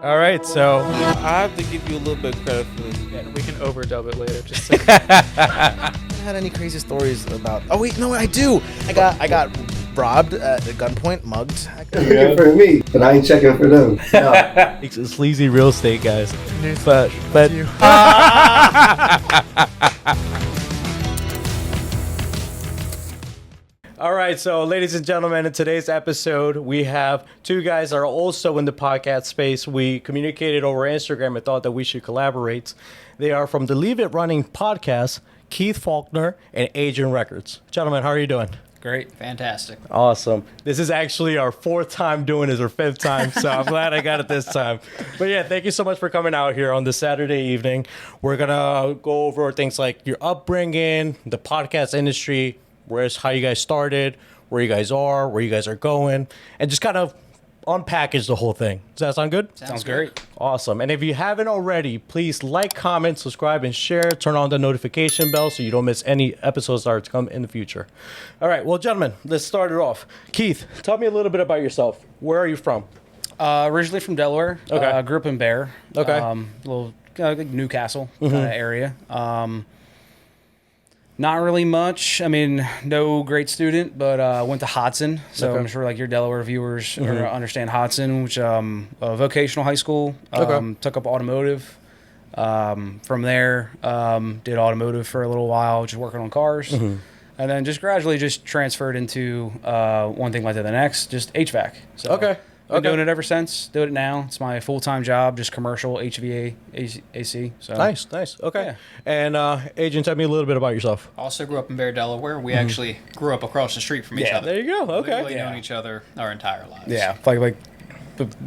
All right, so I have to give you a little bit of credit for this. Yeah, we can overdub it later. Just Haven't had any crazy stories about. Oh wait, no, I do. I got robbed at gunpoint, mugged. Checking for me, but I ain't checking for them. No. it's sleazy real estate, guys. But all right, so ladies and gentlemen, in today's episode, we have two guys that are also in the podcast space. We communicated over Instagram and thought that we should collaborate. They are from the Leave It Running podcast, Keith Faulkner and Adrian Records. Gentlemen, how are you doing? great, fantastic. Awesome. This is actually our fourth time doing this, or fifth time, so I'm glad I got it this time. But yeah, thank you so much for coming out here on this Saturday evening. We're going to go over things like your upbringing, the podcast industry, how you guys started, where you guys are, where you guys are going, and just kind of unpackage the whole thing. Does that sound good? Sounds great. Awesome. And if you haven't already, please like, comment, subscribe, and share. Turn on the notification bell so you don't miss any episodes that are to come in the future. All right. Well, gentlemen, let's start it off. Keith, tell me a little bit about yourself. Where are you from? Originally from Delaware. Okay. Grew up in Bear. Okay. Little Newcastle kind of area. Not really much. I mean, no great student, but went to Hodson. So Okay. I'm sure like your Delaware viewers understand Hodson, which a vocational high school. Okay. Took up automotive. From there, did automotive for a little while, just working on cars. And then just gradually just transferred into one thing led to the next, just HVAC. So Okay. Been doing it ever since. Do it now. It's my full-time job, just commercial HVA, AC. So Nice. Okay. Yeah. And Adrian, tell me a little bit about yourself. Also grew up in Bear, Delaware. We actually grew up across the street from each other. There you go. Okay. Literally known each other our entire lives. yeah, like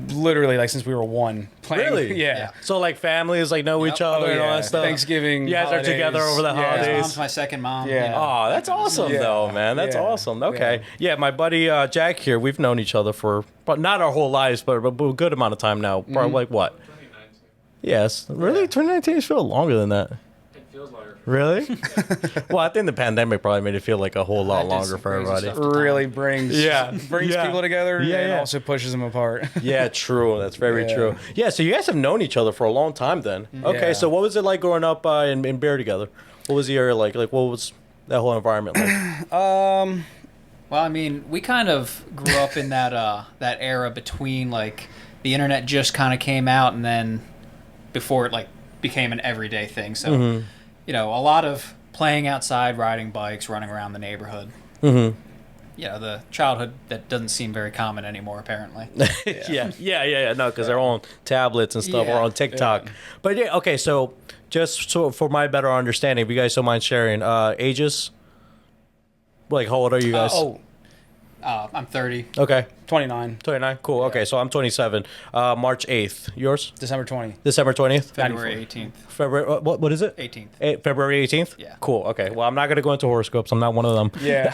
literally like since we were one. Playing. Really? Yeah. So like families like know each other Oh, and all yeah. that stuff. Thanksgiving. You guys are holidays. together over the Yeah. His holidays. mom's my second mom. Yeah. Oh, that's awesome, Yeah. though, man. That's Yeah. awesome. Okay. Yeah, my buddy Jack here, we've known each other for, but not our whole lives, but a good amount of time now. Probably like what? Yes. Really? 2019 feels longer than that. It feels longer. Really? Well, I think the pandemic probably made it feel like a whole lot did longer some for crazy everybody. stuff. Really brings Yeah. Yeah. people together Yeah, and yeah. also pushes them apart. Yeah, true. That's very Yeah. true. Yeah, so you guys have known each other for a long time then. Okay, Yeah. so what was it like growing up in Bear together? What was the area like? Like, what was that whole environment like? Well, I mean, we kind of grew up in that era between like the internet just kind of came out and then before it like became an everyday thing. So, you know, a lot of playing outside, riding bikes, running around the neighborhood. Mm-hmm. You know, the childhood that doesn't seem very common anymore, apparently. Yeah. No, because they're on tablets and stuff or Yeah. on TikTok. But yeah, okay. So just so for my better understanding, if you guys don't mind sharing, ages. Like, how old are you guys? I'm 30. Okay. 29, 29. Cool. Okay, so I'm 27. March 8th. Yours? December 20. December 20th. February 18th. February. What is it? 18th. February 18th? Yeah. Cool. Okay. Well, I'm not going to go into horoscopes. I'm not one of them. Yeah.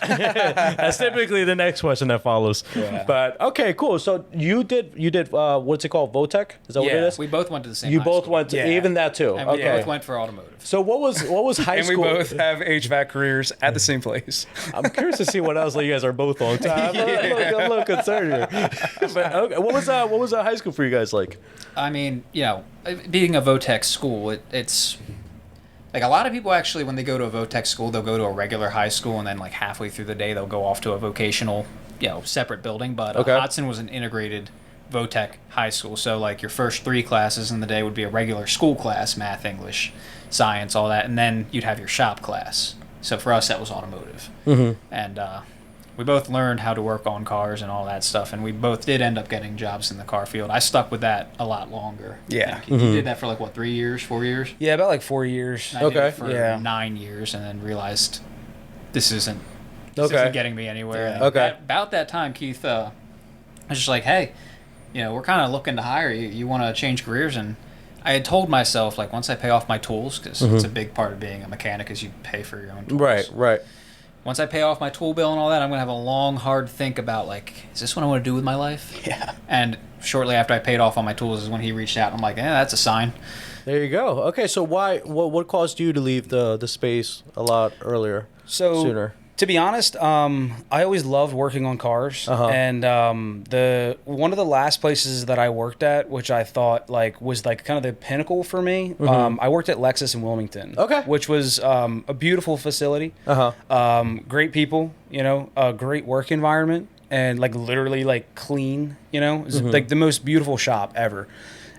That's typically the next question that follows. Yeah. But okay, cool. So you did what's it called? Votech? Is that what it Yeah. is? We both went to the same You high both school. went to Yeah. even that too. And we Okay. both went for automotive. So what was high And we school? both have HVAC careers at the same place. I'm curious to see what else you guys are both on. I'm a little concerned here. But okay, what was high school for you guys like? I mean, you know, being a Votech school, it's like a lot of people actually, when they go to a Votech school, they'll go to a regular high school and then like halfway through the day, they'll go off to a vocational, you know, separate building. But Okay. Hodson was an integrated Votech high school. So like your first 3 classes in the day would be a regular school class, math, English, science, all that. And then you'd have your shop class. So for us, that was automotive. And we both learned how to work on cars and all that stuff, and we both did end up getting jobs in the car field. I stuck with that a lot longer. Yeah. I think. You did that for like, what, 3 years, 4 years? Yeah, about like 4 years. I did Okay. it for Yeah. 9 years, and then realized this isn't getting me anywhere. Yeah. And Okay. about that time, Keith, I was just like, hey, you know, we're kind of looking to hire you. You want to change careers? And I had told myself, like, once I pay off my tools, because it's a big part of being a mechanic is you pay for your own tools. Right. Once I pay off my tool bill and all that, I'm going to have a long, hard think about, like, is this what I want to do with my life? Yeah. And shortly after I paid off all my tools is when he reached out. And I'm like, that's a sign. There you go. Okay, so what caused you to leave the space a lot earlier? So Sooner. To be honest, I always loved working on cars, and the one of the last places that I worked at, which I thought like was like kind of the pinnacle for me, I worked at Lexus in Wilmington, Okay. which was a beautiful facility, great people, you know, a great work environment, and like literally like clean, you know, it was like the most beautiful shop ever.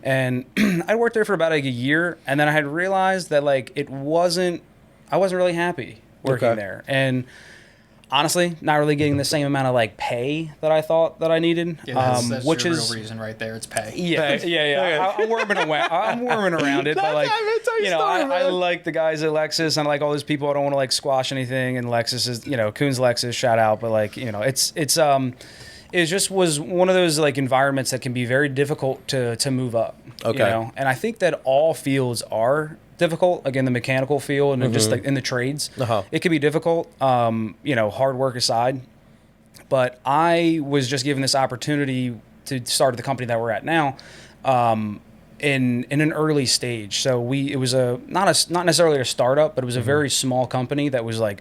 And I worked there for about like a year, and then I had realized that like I wasn't really happy working there, and honestly, not really getting the same amount of like pay that I thought that I needed. Yeah, that's which your is real reason right there. It's pay. yeah. I'm worming around it, but like you know, I like the guys at Lexus, and I like all those people. I don't want to like squash anything, and Lexus is, you know, Coons Lexus, shout out, but like, you know, it just was one of those like environments that can be very difficult to move up. Okay. You know? And I think that all fields are difficult. Again, the mechanical field and just like in the trades, it can be difficult. You know, hard work aside. But I was just given this opportunity to start at the company that we're at now, in an early stage. So it was not necessarily a startup, but it was a very small company that was like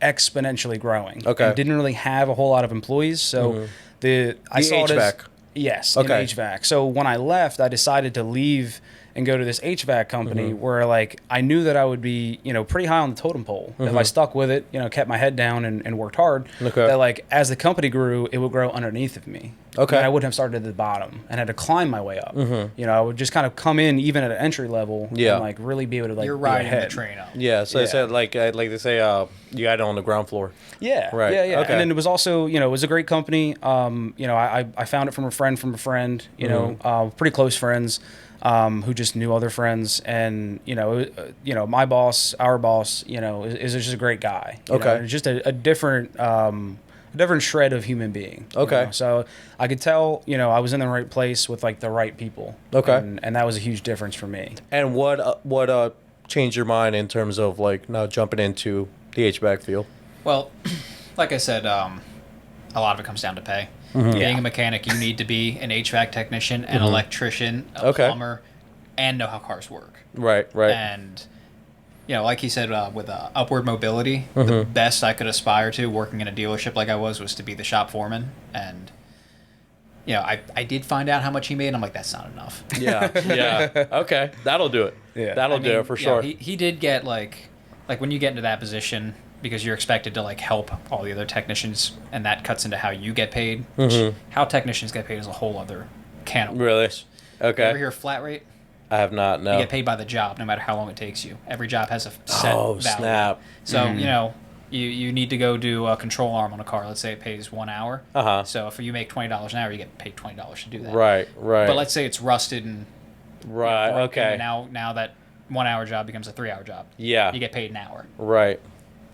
exponentially growing. Okay. And didn't really have a whole lot of employees. So I saw it as, HVAC. yes, Okay. in HVAC. So when I left, I decided to leave and go to this HVAC company where like I knew that I would be, you know, pretty high on the totem pole. If I stuck with it, you know, kept my head down and worked hard, that like as the company grew, it would grow underneath of me. Okay. And I wouldn't have started at the bottom and had to climb my way up. You know, I would just kind of come in even at an entry level and like really be able to like You're be riding the ahead. train up. Yeah, so they said like they say you got it on the ground floor. Yeah, Right. yeah. Okay. And then it was also, you know, it was a great company. You know, I found it from a friend, you know, pretty close friends, who just knew other friends, and you know, my boss, our boss, you know, is just a great guy. You know, and just a different shred of human being. You know? So I could tell, you know, I was in the right place with like the right people. And that was a huge difference for me. And what changed your mind in terms of like now jumping into the HVAC field? Well, like I said, a lot of it comes down to pay. Being a mechanic, you need to be an HVAC technician, an electrician, a plumber, and know how cars work. Right. And, you know, like he said, with upward mobility, the best I could aspire to working in a dealership like I was to be the shop foreman. And, you know, I did find out how much he made, and I'm like, that's not enough. Yeah. Okay, that'll do it. Yeah. That'll do it for sure. He did get like when you get into that position, because you're expected to like help all the other technicians, and that cuts into how you get paid. Which, how technicians get paid is a whole other can of worms. Really? Okay. You ever hear of flat rate? I have not. No. You get paid by the job, no matter how long it takes you. Every job has a set Oh, value. snap. So you know, you need to go do a control arm on a car. Let's say it pays 1 hour. So if you make $20 an hour, you get paid $20 to do that. Right. But let's say it's rusted and broken, Okay. and now that 1 hour job becomes a 3 hour job. Yeah. You get paid an hour. Right.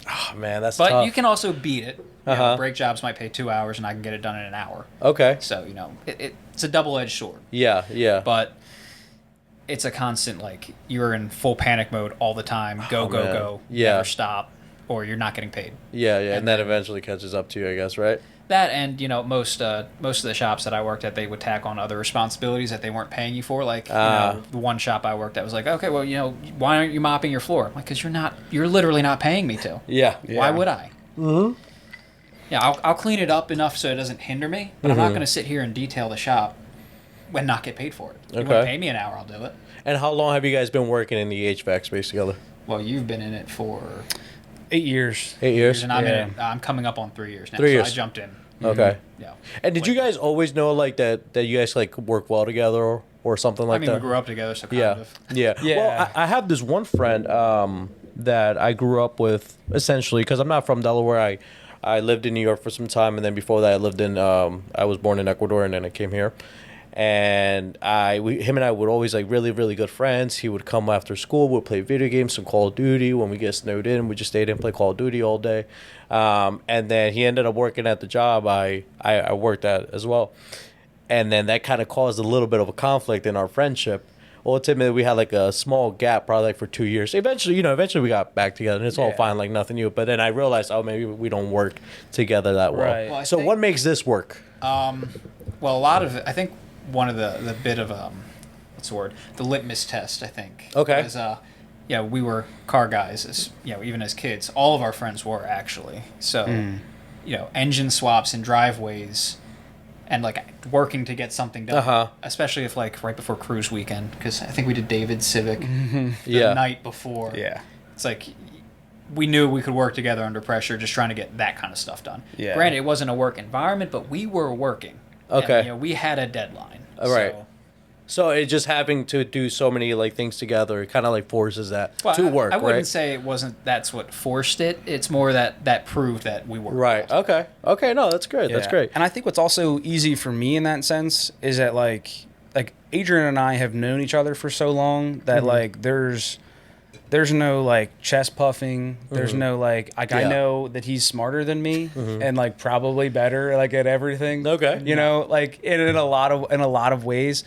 Oh man, that's But tough. you can also beat it. You know, brake jobs might pay 2 hours, and I can get it done in an hour. Okay. So you know, it's a double-edged sword. Yeah. But it's a constant, like, you're in full panic mode all the time. Go, man. never stop, or you're not getting paid. Yeah, and that eventually catches up to you, I guess, right? That, and you know, most of the shops that I worked at, they would tack on other responsibilities that they weren't paying you for. Like, you know, the one shop I worked at was like, okay, well, you know, why aren't you mopping your floor? I'm like, because you're literally not paying me to. Yeah. Why would I? Yeah, I'll clean it up enough so it doesn't hinder me, but I'm not going to sit here and detail the shop when not get paid for it. You want to pay me an hour, I'll do it. And how long have you guys been working in the HVAC space together? Well, you've been in it for 8 years. 8 years. and I'm in it. I'm coming up on 3 years now. 3 years. So I jumped in. Okay. Yeah. And did you guys always know like that you guys like work well together or something like I mean, that? we grew up together, so kind Yeah. of. Yeah. Yeah. Well, I have this one friend that I grew up with essentially because I'm not from Delaware. I lived in New York for some time, and then before that, I lived in I was born in Ecuador, and then I came here. And him and I would always like really, really good friends. He would come after school. We'd play video games, some Call of Duty. When we get snowed in, we just stayed in and play Call of Duty all day. And then he ended up working at the job I worked at as well. And then that kind of caused a little bit of a conflict in our friendship. Ultimately, we had like a small gap, probably like for 2 years. Eventually we got back together, and it's all fine, like nothing new. But then I realized, maybe we don't work together that well. Right. Well, I So think- what makes this work? Well, a lot of it, I think one of the bit of what's the word? The litmus test, I think. Okay. Is yeah, we were car guys, as even as kids. All of our friends were actually. So, engine swaps and driveways, and like working to get something done. Especially if like right before cruise weekend, because I think we did David's Civic the night before. Yeah. It's like we knew we could work together under pressure, just trying to get that kind of stuff done. Yeah. Granted, it wasn't a work environment, but we were working. Okay. And, we had a deadline. Right. So it just having to do so many like things together, it kind of like forces that to work. I wouldn't right? say it wasn't. That's what forced it. It's more that proved that we were Right. Okay. Okay. No, that's great. That's Yeah. great. And I think what's also easy for me in that sense is that like Adrian and I have known each other for so long that like there's no like chest puffing. There's no like I know that he's smarter than me and like probably better like at everything. Okay. You know, like in a lot of ways,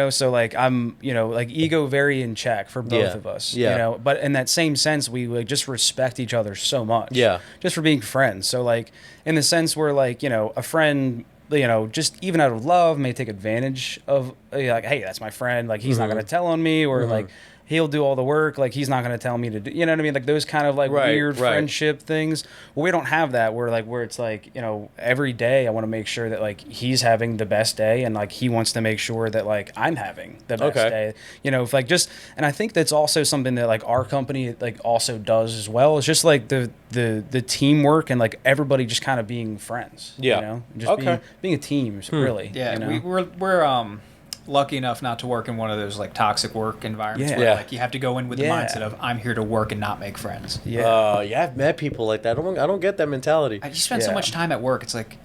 so like I'm, like ego very in check for both of us, but in that same sense, we like just respect each other so much. Yeah. Just for being friends. So like in the sense where like, a friend, just even out of love may take advantage of like, hey, that's my friend. Like he's not going to tell on me or like, he'll do all the work. Like he's not going to tell me to do, you know what I mean? Like those kind of like weird friendship things. Well, we don't have that where it's like, every day I want to make sure that like he's having the best day and like he wants to make sure that like I'm having the best day, if like just, and I think that's also something that like our company like also does as well. It's just like the teamwork and like everybody just kind of being friends, just being a team really. Yeah. We're lucky enough not to work in one of those like toxic work environments where like you have to go in with the mindset of I'm here to work and not make friends. I've met people like that. I don't get that mentality. You spend so much time at work. It's like,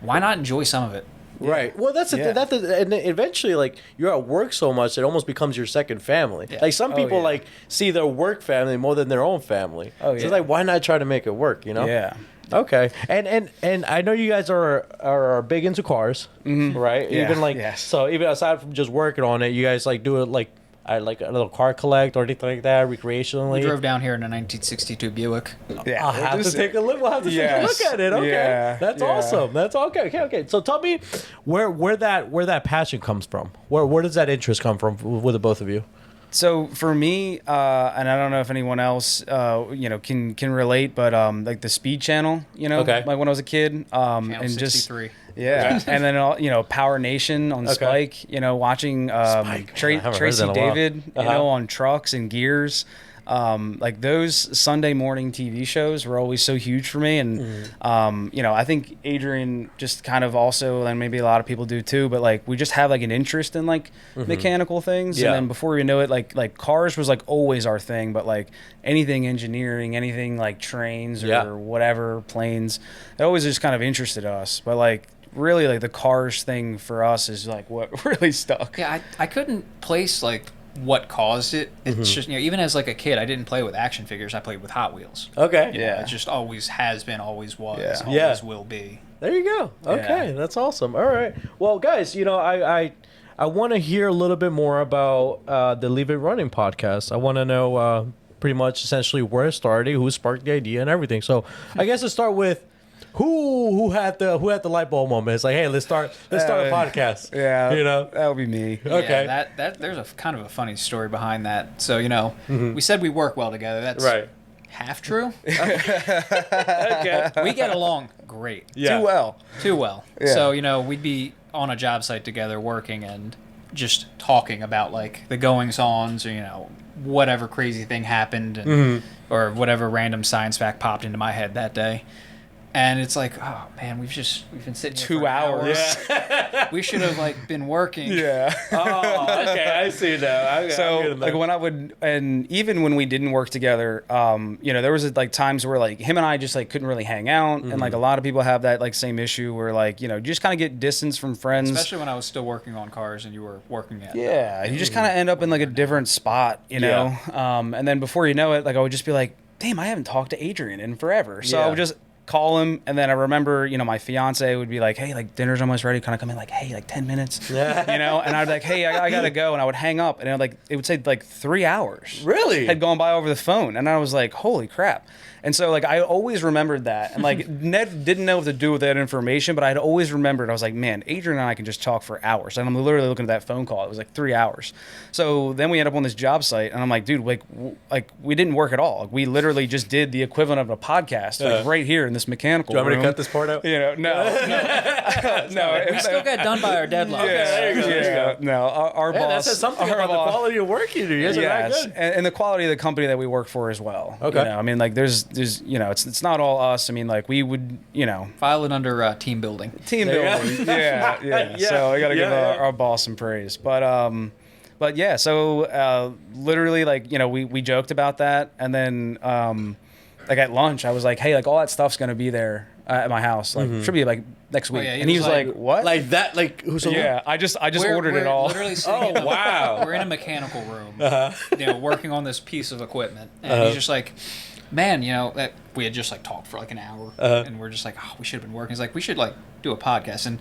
why not enjoy some of it? Right. Well, that's the thing. And eventually, like you're at work so much, it almost becomes your second family. Like some people like see their work family more than their own family. So it's like, why not try to make it work? Yeah. Okay, and I know you guys are big into cars, right? Yeah. Even like so, even aside from just working on it, you guys like do it like a little car collect or anything like that recreationally. We drove down here in a 1962 Buick. Yeah, I'll have to take a look. We'll have to take a look at it. Okay, that's awesome. That's okay. Okay. So tell me where that passion comes from. Where does that interest come from with the both of you? So for me, and I don't know if anyone else, can relate, but like the Speed Channel, like when I was a kid, Channel and 63. just and then Power Nation on Spike, watching Tracy David, on trucks and gears. Like those Sunday morning TV shows were always so huge for me. And, I think Adrian just kind of also, and maybe a lot of people do too, but like we just have like an interest in like mechanical things. And then before we know it, like cars was like always our thing, but like anything engineering, anything like trains or whatever, planes, it always just kind of interested us. But like, really like the cars thing for us is like what really stuck. Yeah, I couldn't place like what caused it. It's just even as like a kid, I didn't play with action figures. I played with Hot Wheels. Okay. It just always has been, always was, always will be. There you go. Okay, that's awesome. All right. Well, guys, I want to hear a little bit more about the Leave It Running podcast. I want to know pretty much essentially where it started, who sparked the idea, and everything. So I guess to start with. Who had the light bulb moment? It's like, hey, let's start a podcast. Yeah, that would be me. Okay, that there's a kind of a funny story behind that. So we said we work well together. That's half true. Okay, we get along great. Yeah. Too well. Yeah. So we'd be on a job site together working and just talking about like the goings-ons or whatever crazy thing happened and or whatever random science fact popped into my head that day. And it's like, oh man, we've been sitting here 2 for hours. Yeah. We should have like been working. Yeah. Oh, okay, I see now. So like when I would, and even when we didn't work together, there was like times where like him and I just like couldn't really hang out, and like a lot of people have that like same issue where like you just kind of get distance from friends. Especially when I was still working on cars and you were working at. Yeah, you just kind of end up in like a different spot, and then before you know it, like I would just be like, damn, I haven't talked to Adrian in forever. So I would just call him, and then I remember, you know, my fiance would be like, hey, like dinner's almost ready, kind of come in like, hey, like 10 minutes, you know, and I'd be like, hey, I gotta go, and I would hang up, and it would say like 3 hours Really? had gone by over the phone, and I was like, holy crap. And so, like, I always remembered that. And, like, Ned didn't know what to do with that information, but I'd always remembered. I was like, man, Adrian and I can just talk for hours. And I'm literally looking at that phone call. It was like 3 hours. So then we end up on this job site, and I'm like, dude, like we didn't work at all. Like, we literally just did the equivalent of a podcast, like, right here in this mechanical Do you want me room. to cut this part out? You know, no. We still got done by our deadline. No, our Yeah, boss. that says something our about the boss- quality of work you do. You guys are that Yes, good. and the quality of the company that we work for as well. Okay. You know, I mean, like, there's, you know, it's not all us. I mean, like, we would, you know, File it under team building. team building. Yeah. Yeah, So I gotta give yeah. our boss some praise. But yeah, so literally, like, you know, we joked about that, and then like at lunch, I was like, hey, like all that stuff's gonna be there at my house. Like, should be like next week. yeah, he and he was was like- like, what? Like that, like who's yeah, I just ordered We're it all. Literally sitting in a, wow. We're in a mechanical room, you know, working on this piece of equipment, and he's just like, man, you know, that we had just like talked for like an hour, and we're just like, oh, we should have been working. He's like, we should like do a podcast, and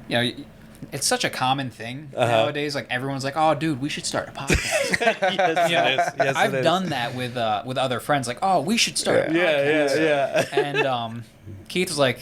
you know, it's such a common thing nowadays. Like everyone's like, oh, dude, we should start a podcast. Yes, You know, it is. Yes, I've it is. done that with other friends. Like, oh, we should start a podcast. Yeah. And Keith was like,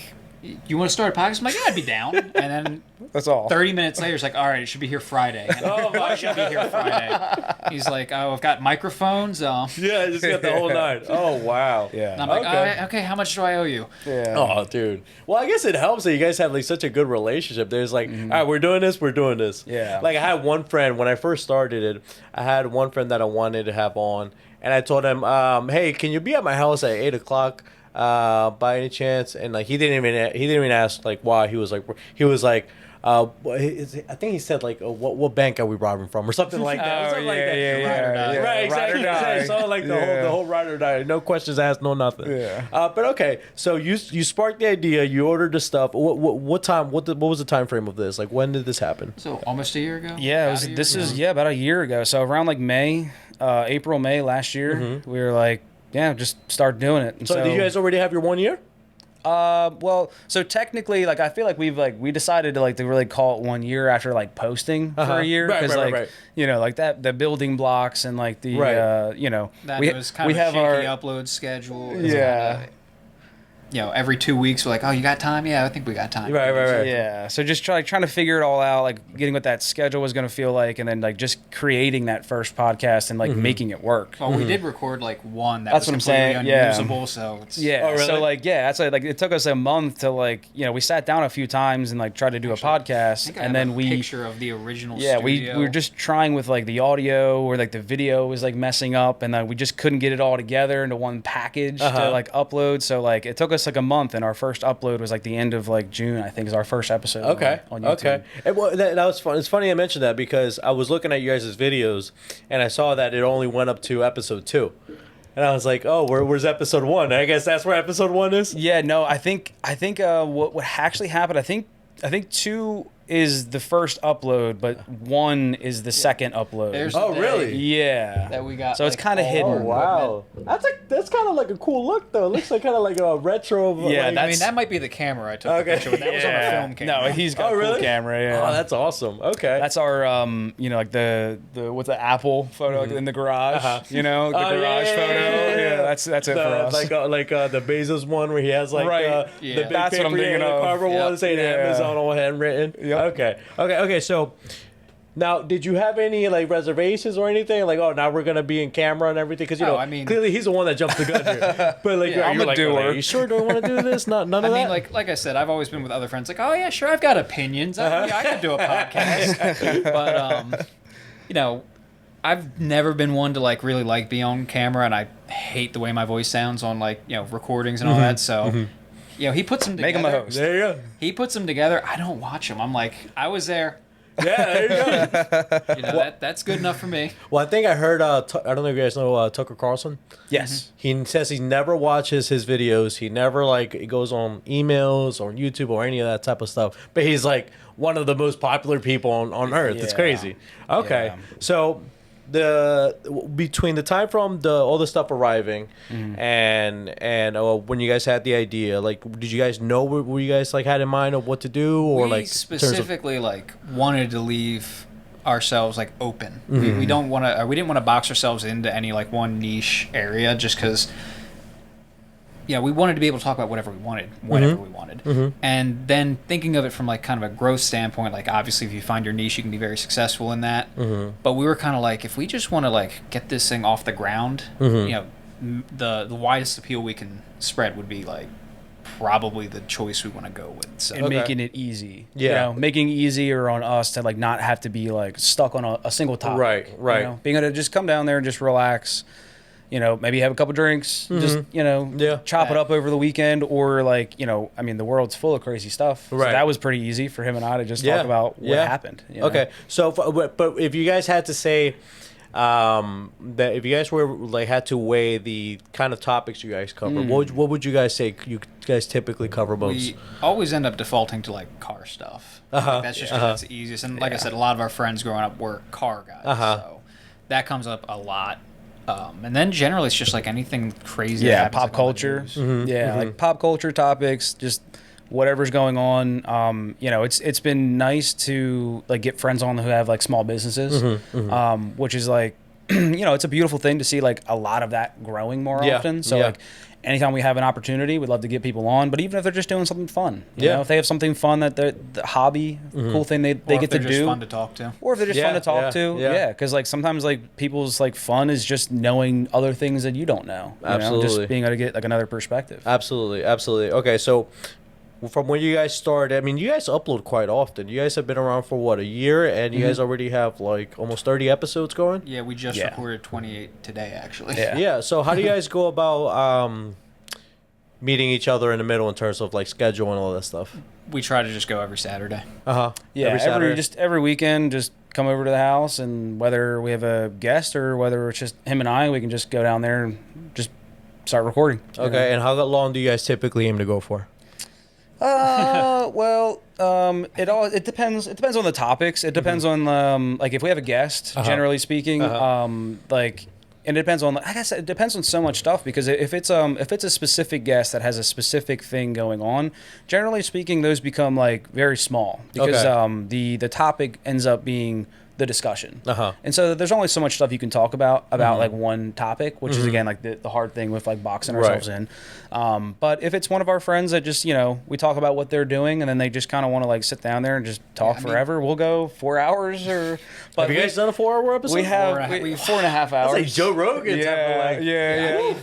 you want to start a podcast? I'm like, yeah, I'd be down. And then That's all. 30 minutes later, it's like, all right, it should be here Friday. And I should be here Friday. He's like, oh, I've got microphones. Yeah, just got the whole night. Oh, wow. Yeah. And I'm like, Okay. okay, how much do I owe you? Yeah. Oh, dude. Well, I guess it helps that you guys have like such a good relationship. There's like, all right, we're doing this. Yeah. Like I had one friend when I first started it. I had one friend that I wanted to have on, and I told him, hey, can you be at my house at 8:00? By any chance? And like he didn't even ask like why. He was like I think he said like what bank are we robbing from or something like that. Oh, Something like that. Ride or die. Right, exactly. Ride or die. So like the Yeah. whole ride or die, no questions asked, no nothing. Yeah. But okay, so you sparked the idea, you ordered the stuff. What time? What was the time frame of this? Like when did this happen? So almost a year ago? Yeah, About a year this ago? is about a year ago. So around like April, May last year, we were like, yeah, just start doing it. And So did you guys already have your 1 year? well, so technically, like I feel like we decided to really call it 1 year after like posting for a year Right, right, like right. you know like that the building blocks and like the Right. you know That we was kind we of a have shaky our upload schedule. It's yeah. kinda, you know, every 2 weeks we're like, oh, you got time? Yeah, I think we got time. Right. Yeah, so just trying to figure it all out, like getting what that schedule was going to feel like, and then like just creating that first podcast and like making it work. Well, we did record like one that That's was what I'm completely saying, yeah. unusable, so it's Yeah, Oh, really? so like that's like it took us a month to like we sat down a few times and like tried to do a I podcast, think I and have then a we picture of the original yeah studio. we were just trying with like the audio or like the video was like messing up, and then we just couldn't get it all together into one package to like upload. So like it took us like a month, and our first upload was like the end of like June, I think, is our first episode. Okay. on YouTube. Okay. And, well, that was fun. It's funny I mentioned that because I was looking at you guys' videos and I saw that it only went up to episode 2. And I was like, oh, where's episode 1? I guess that's where episode 1 is. Yeah, no, I think what actually happened, I think 2 is the first upload, but 1 is the second upload. There's Oh, the day really? Yeah. that we got. So it's like, kind of all hidden. our equipment. That's kind of like a cool look though. It looks like kind of like a retro. Of, Yeah, like, I mean, that might be the camera I took Okay. the picture with. That was on a film camera. No, he's got Oh, a really? cool camera. Yeah. Oh, that's awesome. Okay. That's our like the with the Apple photo like, in the garage. Uh-huh. The Oh, garage photo. Yeah, that's it for us. Like the Bezos one where he has like Right. the Yeah. big That's what I'm paper thinking and the of. cover Yep. one saying Yeah. Amazon all handwritten. Yep. Okay. So now, did you have any like reservations or anything? Like, oh, now we're gonna be in camera and everything because you Oh, know, I mean- clearly he's the one that jumped the gun here. But like, Yeah, you're I'm a like, doer. Are you sure? Do I want to do this? None of I that. mean, like I said, I've always been with other friends. Like, oh yeah, sure, I've got opinions. I could do a podcast, but you know, I've never been one to like really like be on camera, and I hate the way my voice sounds on like recordings and all that. So, you know, he puts them Make together. him a host. There you go. He puts them together. I don't watch them. I'm like, I was there. Yeah, there you go. You know, that's good enough for me. Well, I think I heard. I don't know if you guys know Tucker Carlson. Yes. He says he never watches his videos. He never like goes on emails or YouTube or any of that type of stuff. But he's like one of the most popular people on earth. It's Yeah. crazy. Okay, Yeah. so between the time from all the stuff arriving and when you guys had the idea, like, did you guys know what you guys like had in mind of what to do, or we like specifically like wanted to leave ourselves like open. We don't want to. We didn't want to box ourselves into any like one niche area, just because. Yeah, we wanted to be able to talk about whatever we wanted, whenever we wanted. And then thinking of it from like kind of a growth standpoint, like obviously if you find your niche, you can be very successful in that. But we were kind of like, if we just want to like get this thing off the ground, you know, the widest appeal we can spread would be like probably the choice we want to go with. So And making it easy. Yeah. You know, making it easier on us to like not have to be like stuck on a single topic. Right. You know? Being able to just come down there and just relax. You know, maybe have a couple drinks, just, you know, chop it up over the weekend, or like, you know, I mean, the world's full of crazy stuff. So Right. that was pretty easy for him and I to just talk about what happened. You know? Okay. So, but if you guys had to say, that if you guys were like had to weigh the kind of topics you guys cover, what would you guys say you guys typically cover most? we always end up defaulting to like car stuff. Like, that's just 'cause that's the easiest. And like I said, a lot of our friends growing up were car guys. So that comes up a lot. And then generally it's just like anything crazy. that Yeah, happens, pop like, on the culture. news. Yeah, like pop culture topics, just whatever's going on. You know, it's been nice to like get friends on who have like small businesses, which is like, you know, it's a beautiful thing to see like a lot of that growing more often. So like anytime we have an opportunity, we'd love to get people on. But even if they're just doing something fun, you know, if they have something fun that they're the hobby, cool thing they Or get if to they're just do, fun to talk to. or if they're just fun to talk to, yeah. because like sometimes like people's like fun is just knowing other things that you don't know. You know? Absolutely. Just being able to get like another perspective. Absolutely. Okay, so from when you guys started, I mean, you guys upload quite often. You guys have been around for what, a year, and you guys already have like almost 30 episodes going. Yeah, we just Yeah. recorded 28 today, actually. Yeah. Yeah. So how do you guys go about meeting each other in the middle in terms of like schedule and all that stuff? We try to just go every Saturday. Yeah, Every Saturday? every weekend, just come over to the house, and whether we have a guest or whether it's just him and I, we can just go down there and just start recording. you know? Okay. And how long do you guys typically aim to go for? Well, it depends. It depends on the topics. It depends on like if we have a guest, generally speaking, like. And it depends on, like I said, it depends on so much stuff, because if it's a specific guest that has a specific thing going on, generally speaking, those become like very small, because the topic ends up being the discussion. And so there's only so much stuff you can talk about like one topic, which is again like the hard thing with like boxing ourselves in. But if it's one of our friends that just, you know, we talk about what they're doing, and then they just kind of want to like sit down there and just talk forever, we'll go 4 hours or. But Have you guys done a 4-hour episode? We have 4.5 hours. That's like Joe Rogan. Yeah.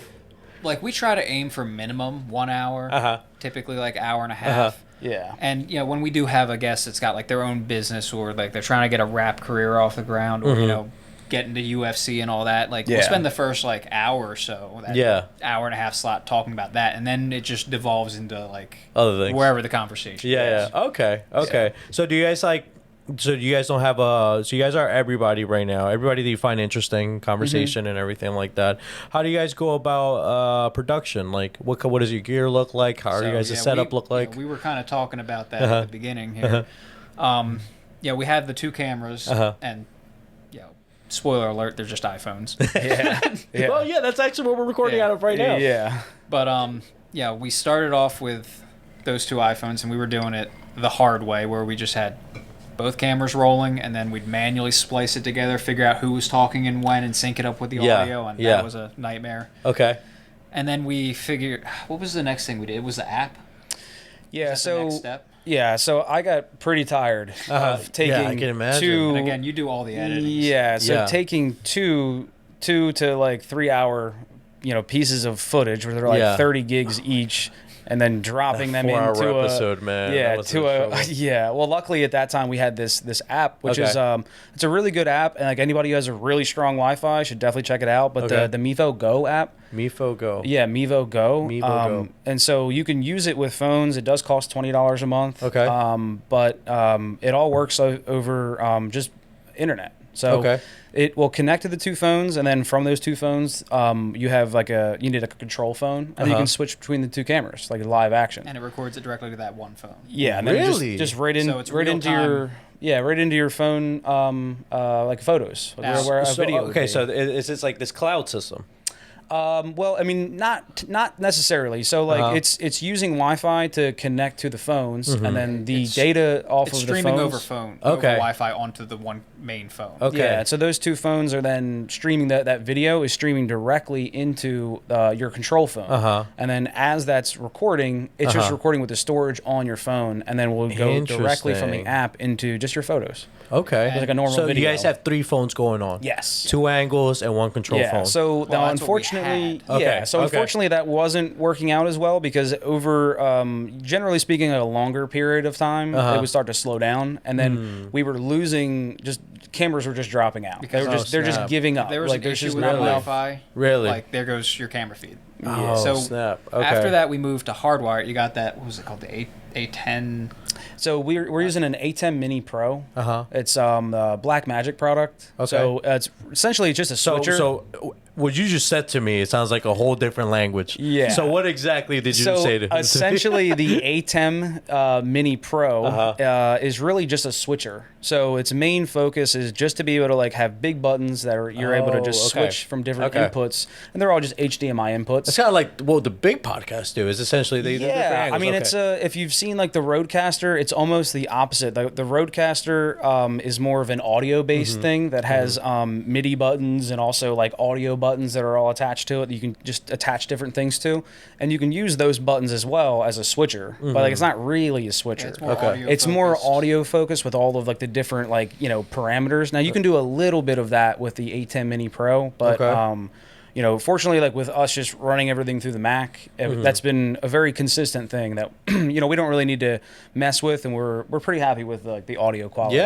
Like we try to aim for minimum 1 hour, typically like hour and a half. Yeah. And you know, when we do have a guest that's got like their own business, or like they're trying to get a rap career off the ground, or you know, get into UFC and all that, like we'll spend the first like hour or so, that hour and a half slot talking about that, and then it just devolves into like other things, wherever the conversation yeah. Okay. So do you guys like? So you guys don't have a. So you guys are everybody right now. Everybody that you find interesting, conversation and everything like that. How do you guys go about production? Like, what does your gear look like? How are you guys' setup look like? Yeah, we were kind of talking about that at the beginning here. Yeah, we have the 2 cameras, and spoiler alert, they're just iPhones. Yeah. Well, yeah, that's actually what we're recording out of right now. Yeah. But yeah, we started off with those 2 iPhones, and we were doing it the hard way, where we just had both cameras rolling, and then we'd manually splice it together, figure out who was talking and when, and sync it up with the audio, and that was a nightmare. Okay. And then we figured, what was the next thing we did? It was the app. Yeah. Is that the next step? Yeah, so I got pretty tired of taking I can imagine. 2. And again, you do all the editing. Yeah, so taking two to like 3 hour, you know, pieces of footage where they're like 30 gigs each, and then dropping them into 4 hour episode, man. Yeah, That to was a yeah. Well, luckily at that time we had this app, which is it's a really good app, and like anybody who has a really strong Wi-Fi should definitely check it out. But the Mevo Go app. Mevo Go. Yeah, Mevo Go. Mevo Go. And so you can use it with phones. It does cost $20 a month. Okay. But it all works over just internet. So it will connect to the 2 phones, and then from those 2 phones, you have like you need a control phone, and you can switch between the 2 cameras, like live action. And it records it directly to that one phone. Yeah, and then Really? just right in, So it's right real into time. your Yeah, right into your phone, like photos, Now, where a So, video. would okay, be. so is this like this cloud system? Well, I mean, not necessarily. So like it's using Wi-Fi to connect to the phones, and then the data off It's of the streaming phones. over phone, Okay. over Wi-Fi onto the one main phone. Okay. Yeah, so those two phones are then streaming that video is streaming directly into your control phone. And then as that's recording, it's just recording with the storage on your phone, and then will go directly from the Interesting. app into just your photos. Okay. Like a normal so video. you guys have 3 phones going on. Yes. 2 angles and 1 control Yeah. phone. So Well, now, that's what we unfortunately, had. Okay, yeah. So okay. unfortunately, that wasn't working out as well because over, generally speaking, a longer period of time, it would start to slow down, and then we were losing. Just cameras were just dropping out. Because- They're just snap. giving up. If there was like an there's issue just with not the enough. Wi-Fi, Really? like there goes your camera feed. Oh, so snap. Okay. after that, we moved to hardwire. You got that? What was it called? The A10. So we're using an A10 Mini Pro. Uh-huh. It's a Black Magic product. Okay. So it's essentially just a So, switcher. what you just said to me, it sounds like a whole different language. Yeah. So what exactly did you So say to essentially, the A10 Mini Pro is really just a switcher. So its main focus is just to be able to like have big buttons that are you're able to just okay. switch from different Okay. inputs, and they're all just HDMI inputs. It's kind of like what the big podcasts do. Is essentially they do different Yeah, I angles. mean, Okay. it's if you've seen like the Roadcaster, it's almost the opposite. The Roadcaster is more of an audio-based thing that has MIDI buttons and also like audio buttons that are all attached to it. That you can just attach different things to, and you can use those buttons as well as a switcher. But like, it's not really a switcher. It's more audio. It's more focused. audio focused with all of like the different like parameters. Now you can do a little bit of that with the A10 Mini Pro, but Okay. fortunately, like with us just running everything through the Mac, that's been a very consistent thing that we don't really need to mess with, and we're pretty happy with like the audio quality.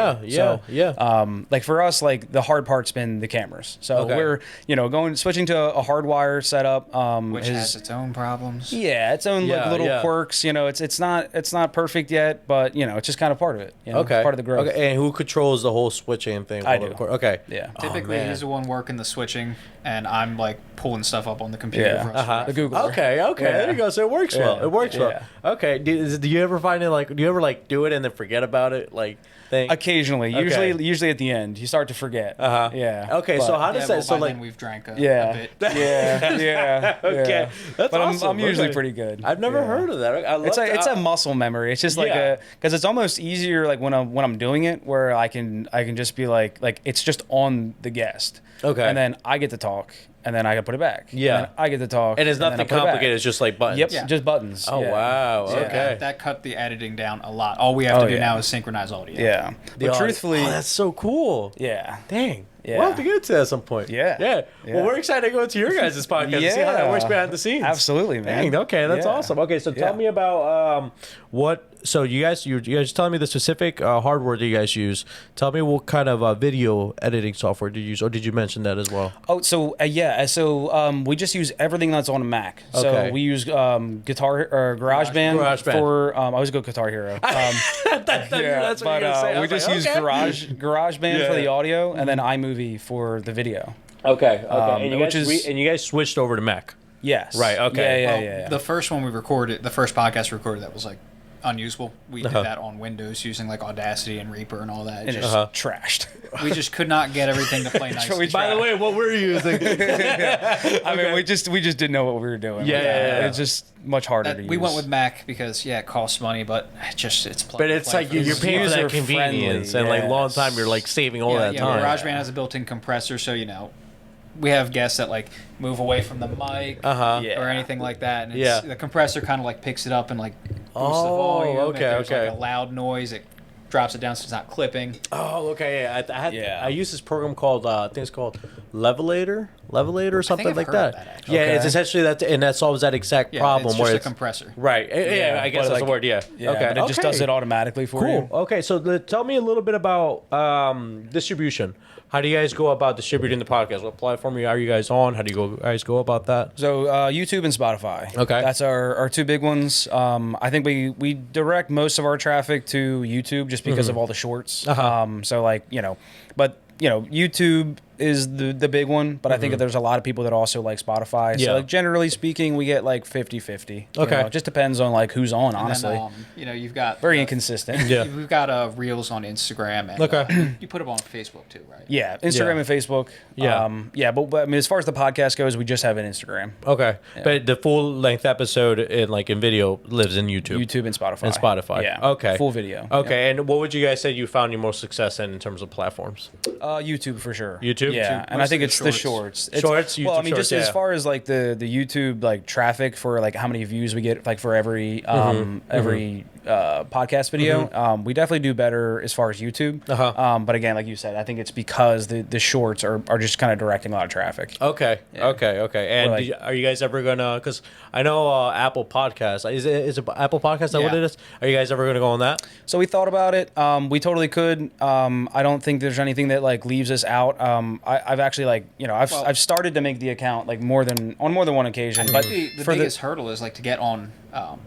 Like for us, like the hard part's been the cameras. So Okay. we're switching to a hardwire setup, which has its own problems. yeah, its own like Yeah, little yeah. quirks. It's not perfect yet, but it's just kind of part of it. Okay. Part of the growth. Okay. And who controls the whole switching thing? I while do. the- Okay. Yeah. Typically, man. he's the one working the switching, and I'm like pulling stuff up on the computer. Yeah. For us. The Google. Okay. Okay. Yeah. There you go. So it works well. Yeah. It works well. Yeah. Okay. Do you ever find it like? Do you ever like do it and then forget about it? Like thing. Occasionally, Okay. usually at the end, you start to forget. Yeah. Okay. So But- how Yeah, does well, that? So by like. then we've drank a Yeah. bit. Yeah. Okay. Yeah. That's But awesome. I'm usually Okay. pretty good. I've never Yeah. heard of that. I love It's a muscle memory. It's just like Yeah. because it's almost easier like when I'm doing it where I can just be like it's just on the guest. Okay. And then I get to talk, and then I can put it back. Yeah. And then I get to talk, And it's then I nothing put it back. complicated. It's just like buttons. Yep. Yeah. Just buttons. Oh yeah. wow. So Okay. that cut the editing down a lot. All we have to Oh, do yeah. now is synchronize audio. Yeah. The But audio- truthfully, oh, that's so cool. yeah. Dang. Yeah. We'll have to get to that at some point. Yeah. Yeah. Yeah. Well, we're excited to go to your guys' podcast and see how that Yeah. works behind the scenes. Absolutely, man. Dang, okay, that's Yeah. awesome. Okay, so tell Yeah. me about what. So you guys telling me the specific hardware that you guys use. Tell me what kind of video editing software do you use, or did you mention that as well? Oh, so we just use everything that's on a Mac. So Okay. we use Guitar or GarageBand GarageBand. for. I always go Guitar Hero. That's what Yeah, you're but gonna say. I we was just like, use okay. GarageBand for the audio, and then iMovie for the video. Okay. And you which guys, is- and you guys switched over to Mac. Yes. Right, okay. Yeah. Well, Yeah. the first one we recorded, the first podcast we recorded that was like unusable. We did that on Windows using like Audacity and Reaper and all that. And It it's just, trashed. we just could not get everything to play nicely. By the way, what we're using. I mean, we just didn't know what we were doing. Yeah, with yeah, that. yeah. It's just much harder to use. We went with Mac because it costs money, but it's plug But and it's play like for you're this. paying for that user-friendly, convenience, and like long time you're like saving all that time. GarageBand has a built-in compressor, so we have guests that like move away from the mic Yeah. or anything like that, and Yeah. the compressor kind of like picks it up and like boosts the Oh, volume. okay, If there's okay. like a loud noise, it drops it down so it's not clipping. Oh, okay. Yeah, Yeah. I use this program called I think it's called Levelator or something I've like heard that. of that, actually. Yeah, Okay. it's essentially that, and that solves that exact Yeah, problem it's just where a it's compressor. right. Yeah, I guess but that's like- the word. Yeah. Yeah, okay. but it just does it automatically for Cool. you. Okay, so tell me a little bit about distribution. How do you guys go about distributing the podcast? What platform are you guys on? How do you guys go about that? So YouTube and Spotify. Okay. That's our two big ones. I think we direct most of our traffic to YouTube just because of all the shorts. So like but YouTube is the big one, but I think that there's a lot of people that also like Spotify. Yeah. So like generally speaking, we get like 50-50. Okay. It just depends on like who's on, And honestly. then, you know, you've got Very inconsistent. Yeah. We've got reels on Instagram, and Okay. you put them on Facebook too, right? Yeah, Instagram Yeah. and Facebook. Yeah. But I mean, as far as the podcast goes, we just have an Instagram, Okay. But the full length episode in video lives in YouTube. YouTube, and Spotify. And Spotify. Yeah. Okay. Full video. Okay. And what would you guys say you found your most success in terms of platforms? YouTube for sure. YouTube? Yeah, and I Mostly think the it's the shorts. shorts. Shorts, Well, I YouTube mean, just shorts, as yeah. far as like the YouTube like traffic for like how many views we get like for every podcast video, we definitely do better as far as YouTube. But again, like you said, I think it's because the shorts are just kind of directing a lot of traffic. Okay. Okay. And Or, like- are you guys ever gonna? Because I know Apple Podcasts. Is it Apple Podcasts? Is that what Yeah. it is? Are you guys ever gonna go on that? So we thought about it. We totally could. I don't think there's anything that like leaves us out. I've actually I've started to make the account like more than one occasion. But The for biggest hurdle is like to get on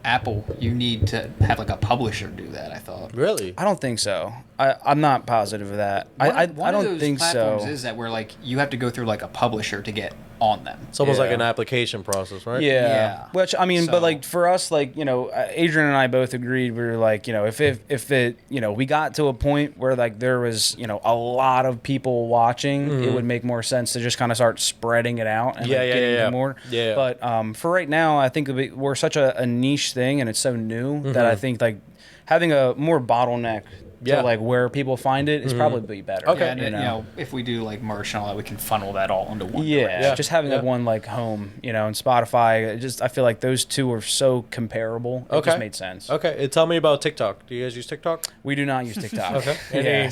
Apple. You need to have like a publisher do that. I thought. Really? I don't think so. I'm not positive of that. One I of don't those think platforms so. is that where like you have to go through like a publisher to get on them. It's almost like Yeah. an application process, right? Yeah. Yeah. Which I mean, So- but like for us, like Adrian and I both agreed. We were like, if it we got to a point where like there was a lot of people watching, it would make more sense to just kind of start spreading it out and Yeah, like, yeah, getting yeah. to more. Yeah. But for right now, I think we're such a niche thing, and it's so new that I think like having a more bottleneck Yeah. to like where people find it is probably better. Okay. Yeah, and if we do like merch and all that, we can funnel that all into one. Yeah, direction. just having like Yeah. one like home, and Spotify. I feel like those two are so comparable. It Okay. just made sense. Okay. And tell me about TikTok. Do you guys use TikTok? We do not use TikTok. Okay. Yeah.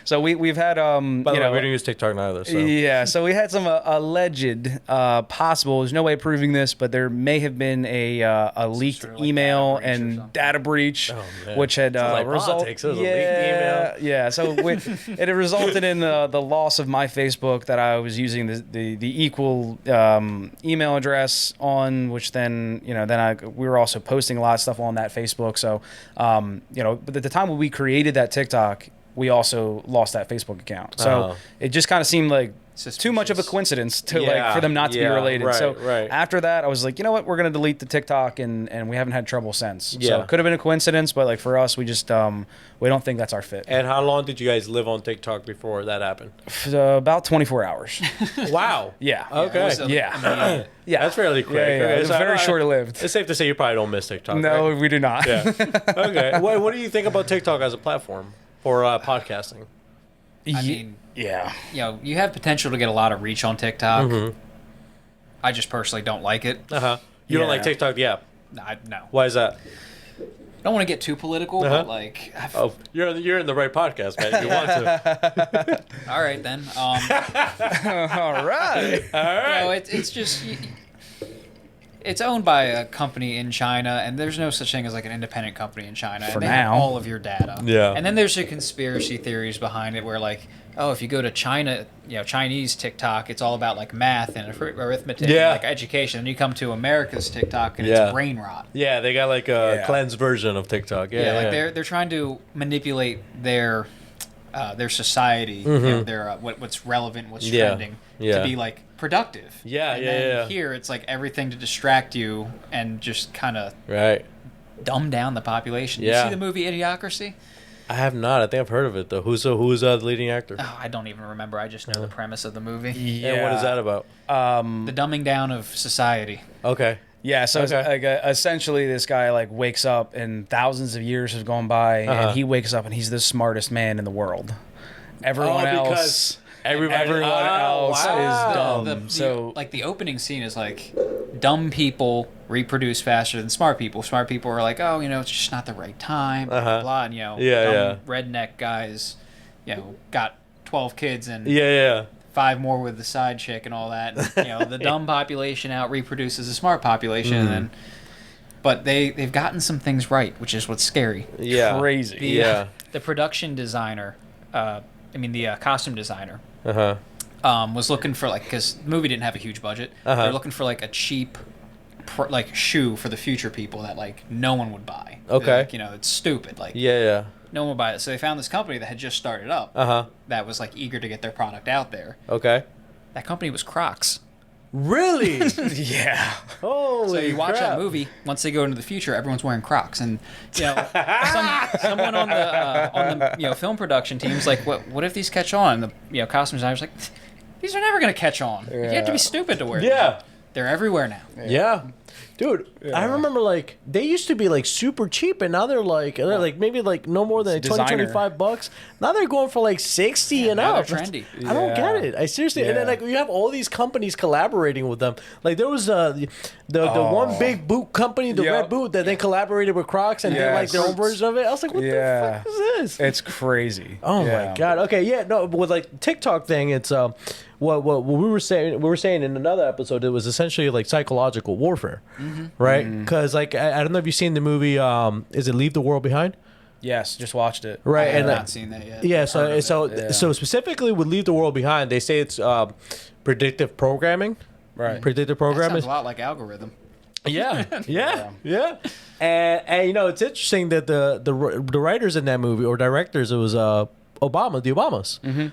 So we've had By the way, we don't use TikTok neither. So. Yeah, so we had some alleged possible. There's no way of proving this, but there may have been a leaked sort of like email data breach or and something. data breach, Oh, man. which had Sounds like resulted. politics. It was a leaked email. Yeah. So it had resulted in the loss of my Facebook that I was using the equal email address on, which then we were also posting a lot of stuff on that Facebook. So but at the time when we created that TikTok, we also lost that Facebook account. So Oh. it just kind of seemed like too much of a Suspicious. coincidence to Yeah, for them not to be yeah, related. right, So right. after that, I was like, you know what, we're gonna delete the TikTok, and we haven't had trouble since. Yeah. So it could have been a coincidence, but like for us, we just we don't think that's our fit. And how long did you guys live on TikTok before that happened? About 24 hours. Wow. Yeah. Okay. It was Yeah. Yeah. That's fairly quick. Yeah, yeah. Okay, It was so very I- short-lived. It's safe to say you probably don't miss TikTok. No, right? we do not. Yeah. Okay. What do you think about TikTok as a platform for podcasting? I mean, yeah. you have potential to get a lot of reach on TikTok. Mm-hmm. I just personally don't like it. You don't Yeah. like TikTok, the app. No. Why is that? I don't want to get too political, but like, Oh, you're in the right podcast, man. If you want to. all right then. All right. It's just it's owned by a company in China, and there's no such thing as like an independent company in China. For and they have now. all of your data. Yeah. And then there's the conspiracy theories behind it, where like, oh, if you go to China, Chinese TikTok, it's all about like math and arithmetic, Yeah. and, like education. And you come to America's TikTok, and Yeah. it's brain rot. Yeah, they got like a Yeah. cleansed version of TikTok. Yeah, Like they're trying to manipulate their society, their what's relevant, what's Yeah. trending, Yeah. to be like productive. Yeah, and yeah, then yeah. Here it's like everything to distract you and just kind of Right. dumb down the population. Yeah. You see the movie Idiocracy? I have not. I think I've heard of it though. Who's the leading actor? Oh, I don't even remember. I just know the premise of the movie. Yeah. And what is that about? The dumbing down of society. Okay. Yeah, so it's Okay. like essentially this guy like wakes up and thousands of years have gone by, and he wakes up and he's the smartest man in the world. Everyone else, everyone else wow. is dumb. So like the opening scene is like dumb people reproduce faster than smart people. Smart people are like, oh, it's just not the right time, blah, blah, and dumb redneck guys, got 12 kids and Yeah. 5 more with the side chick and all that. And, the dumb population out reproduces the smart population, and then, but they've gotten some things right, which is what's scary. Yeah. Crazy. Yeah. The production designer, the costume designer, Uh-huh. was looking for because the movie didn't have a huge budget. They're looking for like a cheap, shoe for the future people that like no one would buy. Okay. Like, it's stupid. Like Yeah. no one would buy it. So they found this company that had just started up. That was like eager to get their product out there. Okay. That company was Crocs. Really? Yeah. Holy So you watch crap. that movie. Once they go into the future, everyone's wearing Crocs, and someone on the film production team's like, "What if these catch on?" And the costume designer's like, "These are never gonna catch on. You have to be stupid to wear them." Yeah. They're everywhere now. Yeah. Dude, I remember like they used to be like super cheap, and now they're like maybe like no more than like 20, designer. $25. Now they're going for like 60 and now up. they're trendy. I don't get it. I seriously, and then like you have all these companies collaborating with them. Like there was the one big boot company, the Red Boot, that then collaborated with Crocs and did like their own version of it. I was like, what the fuck is this? It's crazy. Oh my god. Okay, yeah, no, but with like TikTok thing, it's what we were saying in another episode, it was essentially like psychological warfare, right? Because like I don't know if you've seen the movie, is it Leave the World Behind? Yes, just watched it. Right, I have and not seen that yet. yeah, Heard so of it. so specifically with Leave the World Behind, they say it's predictive programming. Right. Predictive That programming. sounds a lot like algorithm. Yeah, yeah. And you know, it's interesting that the writers in that movie or directors, it was the Obamas.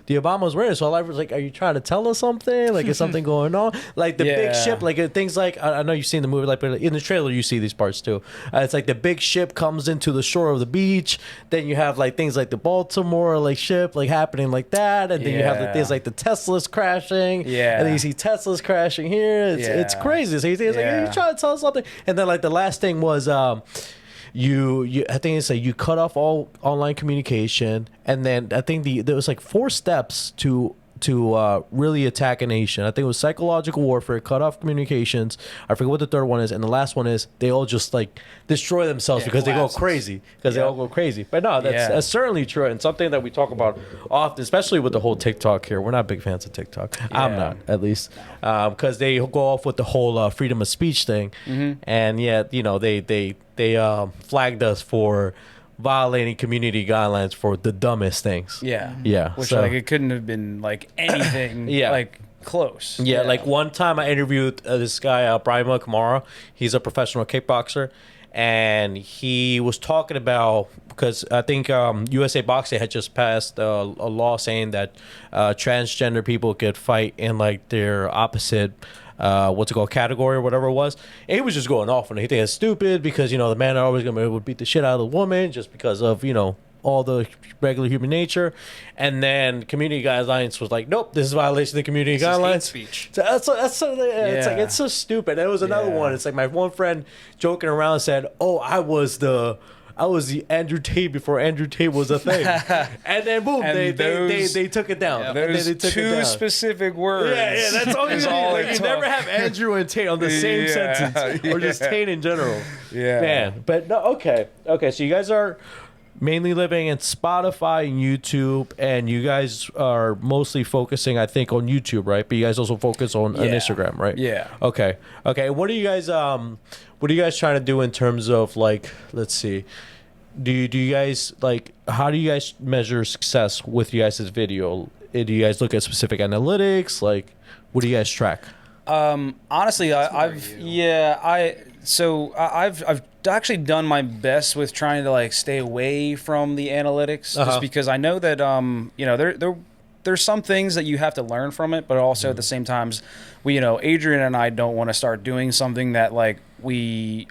The Obamas were in it. So I was like, are you trying to tell us something? Like, is something going on? Like the big ship, like things like, I know you've seen the movie, like but in the trailer you see these parts too. It's like the big ship comes into the shore of the beach. Then you have like things like the Baltimore like ship like happening like that. And then you have the things like the Teslas crashing. Yeah. And then you see Teslas crashing here. It's crazy. So he's like, are you trying to tell us something? And then like the last thing was, you I think it's like you cut off all online communication, and then I think there was like 4 steps to really attack a nation. I think it was psychological warfare, cut off communications. I forget what the third one is, and the last one is they all just like destroy themselves because collapses. they go crazy. Because they all go crazy. But no, that's certainly true, and something that we talk about often, especially with the whole TikTok here. We're not big fans of TikTok. I'm not, at least, because they go off with the whole freedom of speech thing, and yet you know they flagged us for violating community guidelines for the dumbest things. Yeah. Which so- like it couldn't have been like anything like close. Yeah, like one time I interviewed this guy, Brian Kamara. He's a professional kickboxer, and he was talking about, because I think USA Boxing had just passed a law saying that transgender people could fight in like their opposite what's it called, category or whatever it was. And he was just going off on it. He thinks it's stupid because, you know, the man are always going to be able to beat the shit out of the woman just because of, you know, all the regular human nature. And then community guidelines was like, nope, this is violation of the community This is hate guidelines. speech. So it's like, it's so stupid. And it was another one. It's like my one friend joking around said, oh, I was the Andrew Tate before Andrew Tate was a thing. And then boom, And they took it down. And then Those they took it two down. specific words. Yeah, that's all you is need. all Like, it you took. never have Andrew and Tate on the same sentence, or just Tate in general. Yeah. Man, but no, okay. So you guys are mainly living in Spotify and YouTube, and you guys are mostly focusing, I think, on YouTube, right? But you guys also focus on Instagram, right? Yeah. Okay. What are you guys trying to do in terms of, like, let's see, do you guys, like, how do you guys measure success with you guys' video? Do you guys look at specific analytics? Like, what do you guys track? Honestly, I've actually done my best with trying to like stay away from the analytics, just because I know that you know there's some things that you have to learn from it, but also at the same times, Adrian and I don't want to start doing something that like we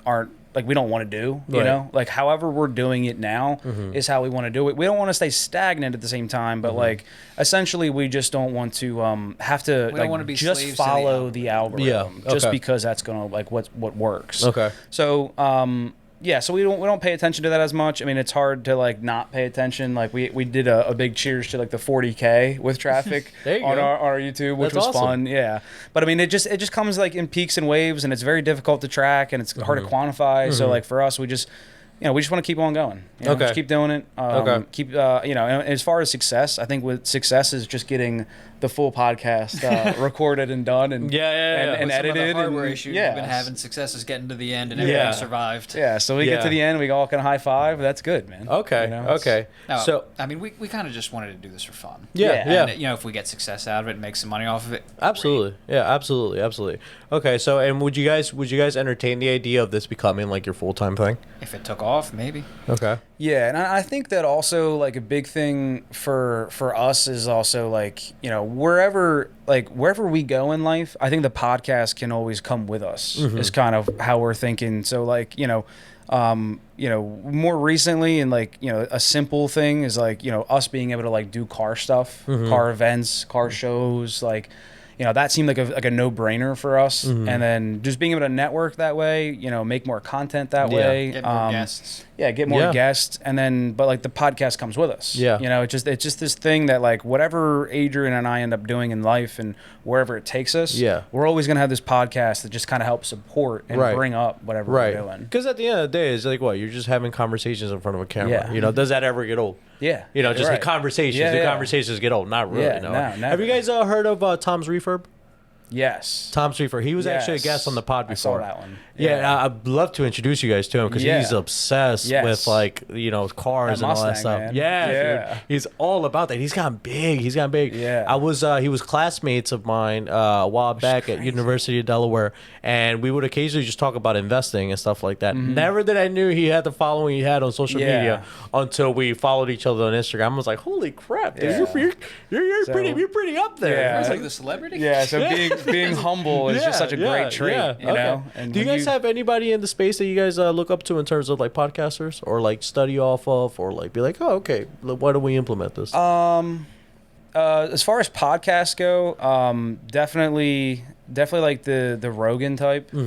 don't want to do, you know, like however we're doing it now is how we want to do it. We don't want to stay stagnant at the same time, but like essentially we just don't want to have to We don't wanna be just slaves to the follow the algorithm, just okay. because that's gonna like what works. Okay. So so we don't pay attention to that as much. I mean, it's hard to like not pay attention. Like we did a big cheers to like the 40K with traffic There you on go. our YouTube, which That's was awesome. fun. Yeah, but I mean, it just comes like in peaks and waves, and it's very difficult to track, and it's hard to quantify. So like for us, we just want to keep on going. Okay. Just keep doing it. Okay. Keep and as far as success, I think with success is just getting the full podcast recorded and done and Yeah. and With some of the edited hardware and issues you've been having, success is getting to the end and Yeah. everything survived. Yeah, so we get to the end, we all kind of high five. That's good, man. Okay. You know, it's- Okay. No, So I mean, we kind of just wanted to do this for fun. yeah. And, if we get success out of it and make some money off of it, Absolutely. Yeah, absolutely. Okay, so and would you guys entertain the idea of this becoming like your full-time thing? if it took off, maybe. Okay. Yeah, and I think that also like a big thing for us is also like, you know, wherever we go in life, I think the podcast can always come with us. Is kind of how we're thinking. So like, you know, more recently, and like, you know, a simple thing is like, you know, us being able to like do car stuff, car events, car shows, like, you know, that seemed like a no-brainer for us. And then just being able to network that way, you know, make more content that way. Get more guests. Yeah, get more guests. And then, but like the podcast comes with us. Yeah. You know, it's just this thing that like whatever Adrian and I end up doing in life and wherever it takes us, we're always going to have this podcast that just kind of helps support and bring up whatever we're doing. Because at the end of the day, it's like, what, you're just having conversations in front of a camera. Yeah. You know, does that ever get old? Yeah. You know, just the conversations. Yeah, the conversations get old. Not really. Yeah, no. no, Have never. you guys heard of Tom's Refurb? Yes. Tom's Refurb. He was actually a guest on the pod before. I saw that one. Yeah, I'd love to introduce you guys to him because he's obsessed with like, you know, cars That and all that Mustang, stuff. man. Yeah, dude. He's all about that. He's gotten big. Yeah. He was classmates of mine a while back at University of Delaware, and we would occasionally just talk about investing and stuff like that. Never did I knew he had the following he had on social media until we followed each other on Instagram. I was like, holy crap, dude, you're pretty up there. Yeah. It's like the celebrity. Yeah, so being humble is just such a great trait, you know? And do you when guys have anybody in the space that you guys look up to in terms of like podcasters or like study off of or like be like, oh, okay, why don't we implement this? As far as podcasts go, definitely like the Rogan type. You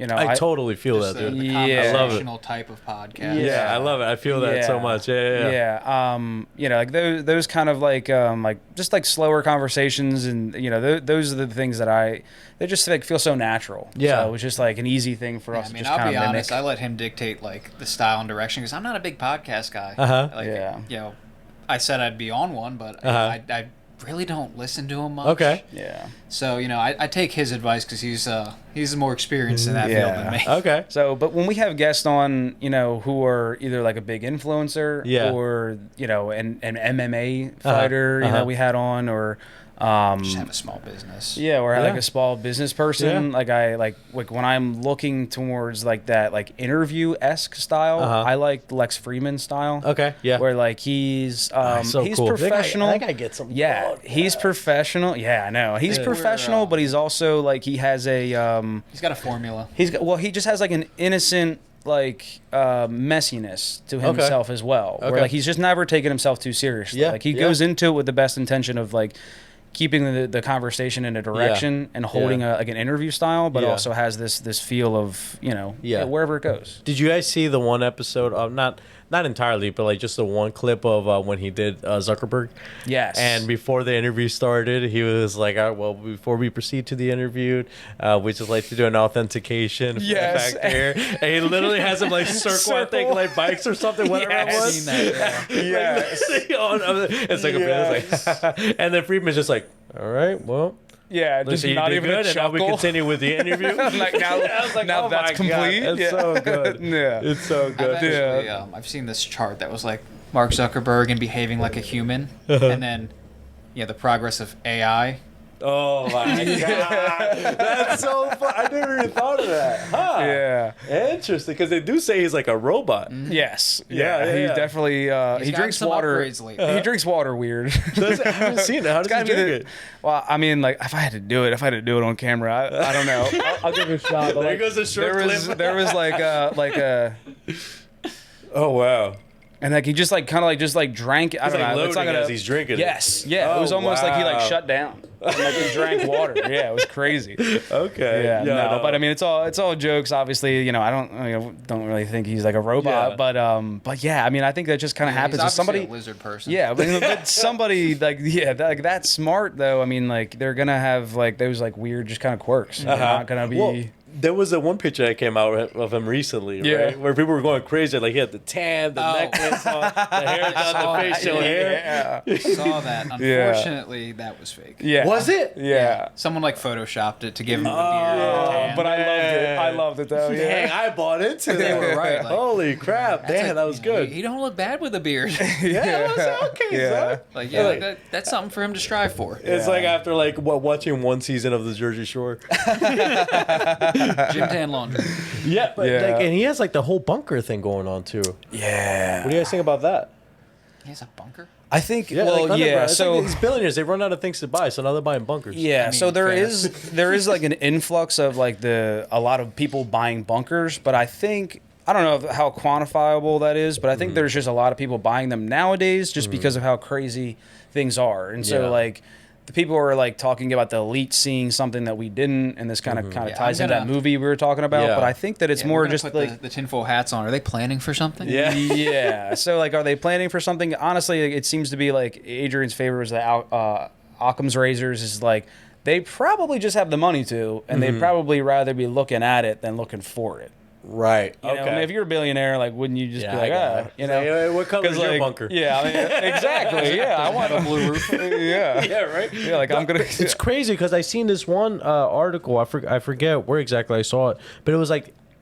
know, I totally feel Just that, the dude. conversational type of podcast. Yeah, I love it. I feel that so much. Yeah. You know, like those kind of like just like slower conversations, and you know, those are the things that they just like feel so natural. Yeah. So it was just like an easy thing for us I to mean, just I'll kind be of mimic. honest. I let him dictate like the style and direction because I'm not a big podcast guy. Like, you know, I said I'd be on one, but I really don't listen to him much. Okay. Yeah. So you know, I take his advice because he's more experienced in that field than me. Okay. So, but when we have guests on, you know, who are either like a big influencer or, you know, an MMA fighter, you know, we had on, or Just have a small business. yeah, or like a small business person. Like I like when I'm looking towards like that like interview-esque style, I like Lex Fridman style. Okay. Yeah. Where like he's so he's cool. professional. That guy gets some. He's professional. Yeah, I know. He's professional, but he's also like he has a He's got a formula. he just has like an innocent like messiness to himself as well. Where like he's just never taken himself too seriously. Like he goes into it with the best intention of like keeping the conversation in a direction and holding like an interview style, but also has this feel of, you know, wherever it goes. Did you guys see the one episode of not entirely, but like just the one clip of when he did Zuckerberg? Yes. And before the interview started, he was like, "All right, well, before we proceed to the interview, we just like to do an authentication factor here." And he literally has him like circle, I think, like bikes or something, whatever it I've was. seen that. Yeah. It's like, like and then Friedman's just like, "All right, well." Yeah, Just just not even good, a and now we chuckle. continue with the interview. Like now, I was like, now oh that's my complete. God, it's so good. Yeah. It's so good. I've actually, I've seen this chart that was like Mark Zuckerberg and behaving like a human, and then the progress of AI. Oh my God, that's so fun! I never even thought of that. Huh? Yeah. Interesting, because they do say he's like a robot. Yes. Yeah, He yeah. definitely he gotten drinks some water. upgrades lately. He drinks water weird. I haven't seen it. How does he drink it? Well, I mean, like if I had to do it on camera, I don't know. I'll give it a shot. But, There like, goes the short clip. there was like a. Oh wow! And like he just like kind of like just like drank. I don't like know. It's not loading gonna, as he's drinking it. Yes. Yeah. Oh, it was almost like he like wow. shut down. And, like he drank water. Yeah. It was crazy. Okay. Yeah. No. But I mean, it's all jokes. Obviously, you know, I don't really think he's like a robot. Yeah. But yeah. I mean, I think that just kind of happens. He's If somebody. obviously a lizard person. Yeah, but somebody like like that smart though. I mean, like they're gonna have like those like weird just kind of quirks. They're not gonna be. Well, there was one picture that came out of him recently, right? Where people were going crazy. Like he had the tan, the necklace on, the hair done, the facial hair. Yeah. I saw that. Unfortunately, that was fake. Yeah. Was it? Yeah. Someone like photoshopped it to give him the beard. and the tan. But I loved it. I loved it though. Dang, Yeah. I bought into They that. were right. Like, Holy crap! Damn, that was good. He don't look bad with a beard. Yeah, I was like, okay, Yeah. son. Like Like- that's something for him to strive for. It's like after like watching one season of the Jersey Shore. Gym tan laundry. Yeah, but Yeah. like, and he has like the whole bunker thing going on too. Yeah. What do you guys think about that? He has a bunker. I think. Yeah, well, like underground. yeah. It's So like these billionaires, they run out of things to buy, so now they're buying bunkers. yeah. I mean, So there fair. is like an influx of like a lot of people buying bunkers, but I think. I don't know how quantifiable that is, but I think there's just a lot of people buying them nowadays just because of how crazy things are. And so Yeah. like the people are like talking about the elite seeing something that we didn't, and this kind of Yeah, ties I'm into that gonna- movie we were talking about. Yeah. But I think that it's Yeah, we're more gonna just put like the tinfoil hats on. Are they planning for something? Yeah. yeah. So like, are they planning for something? Honestly, it seems to be like Adrian's favorite was the Occam's razors. Is like they probably just have the money to, and they'd probably rather be looking at it than looking for it. Right. You know, I mean, if you're a billionaire, like, wouldn't you just be like, you know, Hey, what color is your like, bunker? Yeah, I mean, exactly. Yeah, I want a blue roof. Yeah, Yeah, right. yeah. Like I'm gonna. It's crazy because I seen this one article. I forget where exactly I saw it, but it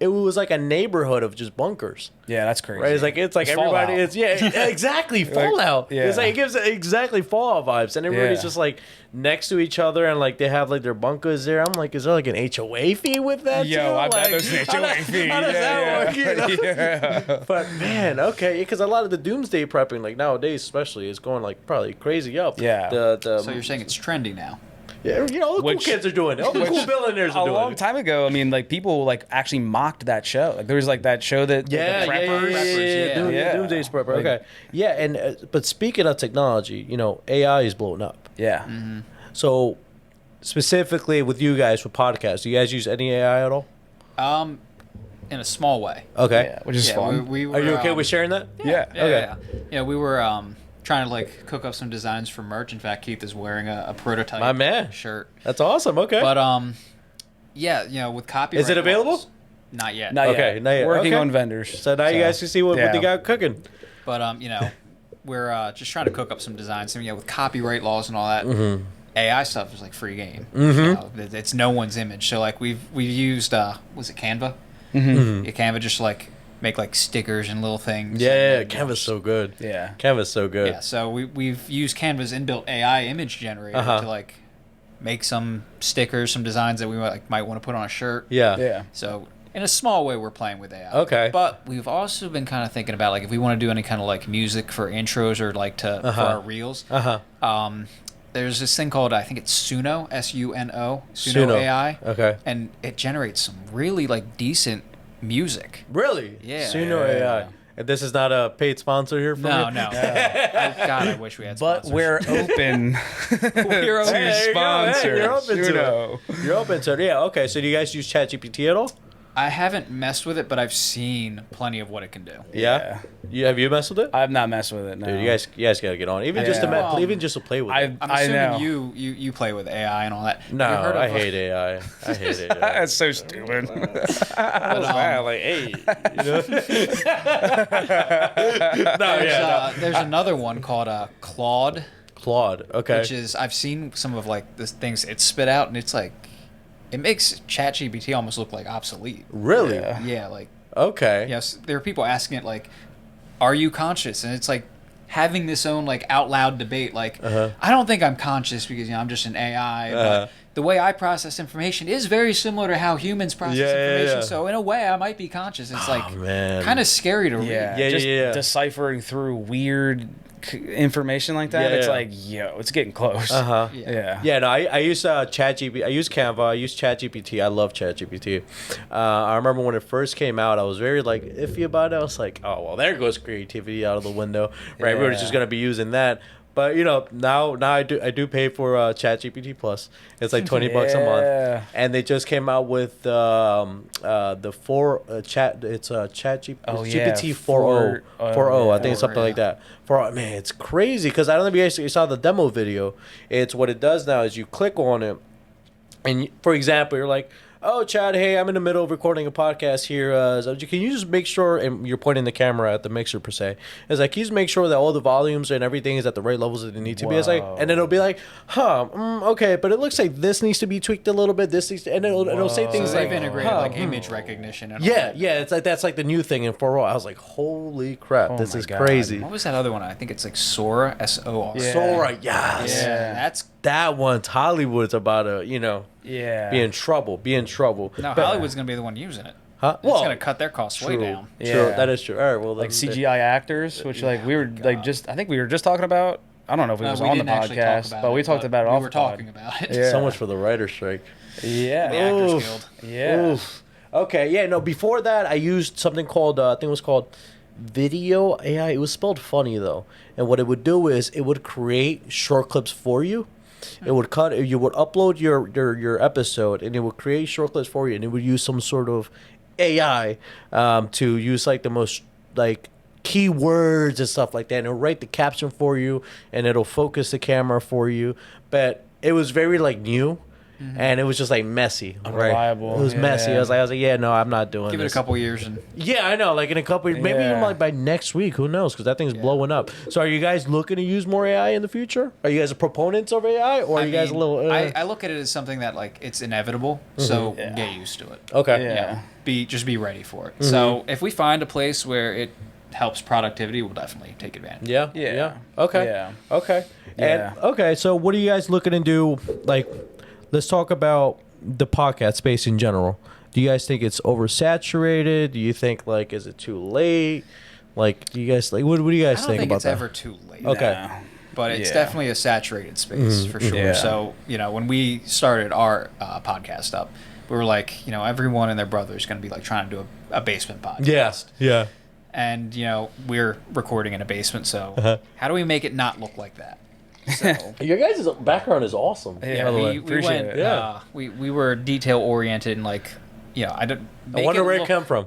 was like a neighborhood of just bunkers. Yeah, that's crazy. Right? It's like It's everybody. Fallout. It's exactly Fallout. yeah. It's like it gives exactly Fallout vibes, and everybody's Yeah. just like next to each other, and like they have like their bunkers there. I'm like, is there like an HOA fee with that? Yo, too? I bet Like, there's an how HOA does- fee. How does that work? You know? Yeah. But man, okay, because a lot of the doomsday prepping, like nowadays especially, is going like probably crazy up. Yeah. So you're saying it's trendy now? yeah, you know, all the Which- cool kids are doing it. All the cool billionaires A are doing long it. time ago, I mean, like people like actually mocked that show. Like there was like that show that Yeah, the yeah, preppers. yeah. Yeah. Doomsday's prepper. Like- Okay, yeah, and but speaking of technology, you know, AI is blowing up. Yeah. So specifically with you guys for podcasts, do you guys use any AI at all? In a small way. Okay. Yeah, which is Yeah, fun. Are we were, you okay with sharing that? Yeah. Yeah, Okay. yeah, yeah. We were trying to like cook up some designs for merch. In fact, Keith is wearing a prototype My man. shirt. That's awesome. Okay. But yeah, you know, with copyright. Is it available? laws- Not yet. Not Okay, yet. not yet. Working Okay. on vendors. so now you guys can see what yeah. they got cooking. But you know, we're just trying to cook up some designs. I mean, yeah, with copyright laws and all that, AI stuff is like free game. You know, it's no one's image. So like we've used was it Canva? Yeah, Canva just to, like make like stickers and little things. Yeah, and, Canva's so good. Yeah. Canva's so good. Yeah, so we've used Canva's inbuilt AI image generator to like make some stickers, some designs that we might want to put on a shirt. Yeah. Yeah. So in a small way, we're playing with AI. Okay. But we've also been kind of thinking about like if we want to do any kind of like music for intros or like to for our reels. There's this thing called I think it's Suno, Suno, Suno AI. Okay. And it generates some really like decent music. Really? Yeah. Suno AI. And this is not a paid sponsor here from No, you? no. God, I wish we had But sponsors. we're open We're open. to There you go. Hey, sponsors. you're open You to know. it. You're open to it. Yeah. Okay. So do you guys use ChatGPT at all? I haven't messed with it, but I've seen plenty of what it can do. Yeah. Have you messed with it? I've not messed with it. No. Dude, you guys gotta get on. Even just to Yeah. even just to play with it. I'm I assuming know. you play with AI and all that. No, You heard of, I hate AI. I hate AI. That's so stupid. Like, hey, you know? There's another one called Claude, Claude. Okay. which is I've seen some of like the things it spit out, and it's like it makes ChatGPT almost look like obsolete. Really? Yeah. Yeah, like Okay. yes, there are people asking it like, "Are you conscious?" And it's like having this own like out loud debate. Like, I don't think I'm conscious because I'm just an AI. But the way I process information is very similar to how humans process information. yeah. So in a way, I might be conscious. It's like man. kind of scary to read. Yeah, just yeah. deciphering through weird information like that. Yeah, It's yeah. like, yo, it's getting close. Uh-huh. Yeah. Yeah, no, I use ChatGPT. I use Canva. I use ChatGPT. I love ChatGPT. I remember when it first came out, I was very like iffy about it. I was like, oh well, there goes creativity out of the window. Right, everybody's just gonna be using that. But you know, now I do pay for ChatGPT Plus. It's like $20 a month, Yeah. and they just came out with the chat. It's ChatGPT GPT 4.0. 4.0. I think it's something like that. Man, it's crazy because I don't know if you guys saw the demo video. It's what it does now is you click on it, and for example, you're like, oh, Chad, hey, I'm in the middle of recording a podcast here. So can you just make sure, and you're pointing the camera at the mixer per se, it's like, can you just make sure that all the volumes and everything is at the right levels that they need to be? It's like, and then it'll be like, okay, but it looks like this needs to be tweaked a little bit. This needs to, and it'll say things So like, they've integrated like image recognition. And all yeah, that. yeah, it's like, that's like the new thing in 4.0. I was like, holy crap, this my is God. crazy. What was that other one? I think it's like Sora, Sora. Yeah. Sora, yes. Yeah, that's that once Hollywood's about to, Yeah. be in trouble. No, But- Hollywood's gonna be the one using it. Huh? It's gonna cut their costs way down. True. Yeah. That is true. All right. Well, Like then- CGI actors, which like we were like just I think we were just talking about. I don't know if it No, was we on the didn't actually talk podcast, about but we talked about it we off were the pod. talking about it. Yeah. So much for the writer strike. Yeah. The Actors Oof. Guild. Yeah. Oof. Okay. Yeah. No. Before that, I used something called I think it was called Video AI. It was spelled funny though, and what it would do is it would create short clips for you. It would cut. You would upload your episode, and it would create short clips for you, and it would use some sort of AI to use like the most like keywords and stuff like that, and it'll write the caption for you, and it'll focus the camera for you. But it was very like new. And it was just like messy, Unreliable, right? It was messy. yeah. I was like, yeah, no, I'm not doing Give it this. a couple years and Yeah, I know. Like in a couple, maybe even Yeah. like by next week. Who knows? Because that thing's blowing up. So, are you guys looking to use more AI in the future? Are you guys proponents of AI, or are you guys a little? I look at it as something that like it's inevitable, so Yeah. get used to it. Okay. Yeah. Just be ready for it. So if we find a place where it helps productivity, we'll definitely take advantage. Yeah. Yeah. Okay. Yeah. Okay. Yeah. And okay. So, what are you guys looking to do? Like, let's talk about the podcast space in general. Do you guys think it's oversaturated? Do you think like is it too late? Like, do you guys like what do you I guys don't think think about it's that? ever too late. Okay. No. But it's Yeah. definitely a saturated space for sure. Yeah. So, when we started our podcast up, we were like, everyone and their brother is going to be like trying to do a basement podcast. Yes. Yeah. And, we're recording in a basement. So, Uh-huh. how do we make it not look like that? So, Your guys' background is awesome. Yeah, by the way. we appreciate went, it. Yeah. we were detail oriented and like, I don't. I wonder where it come from.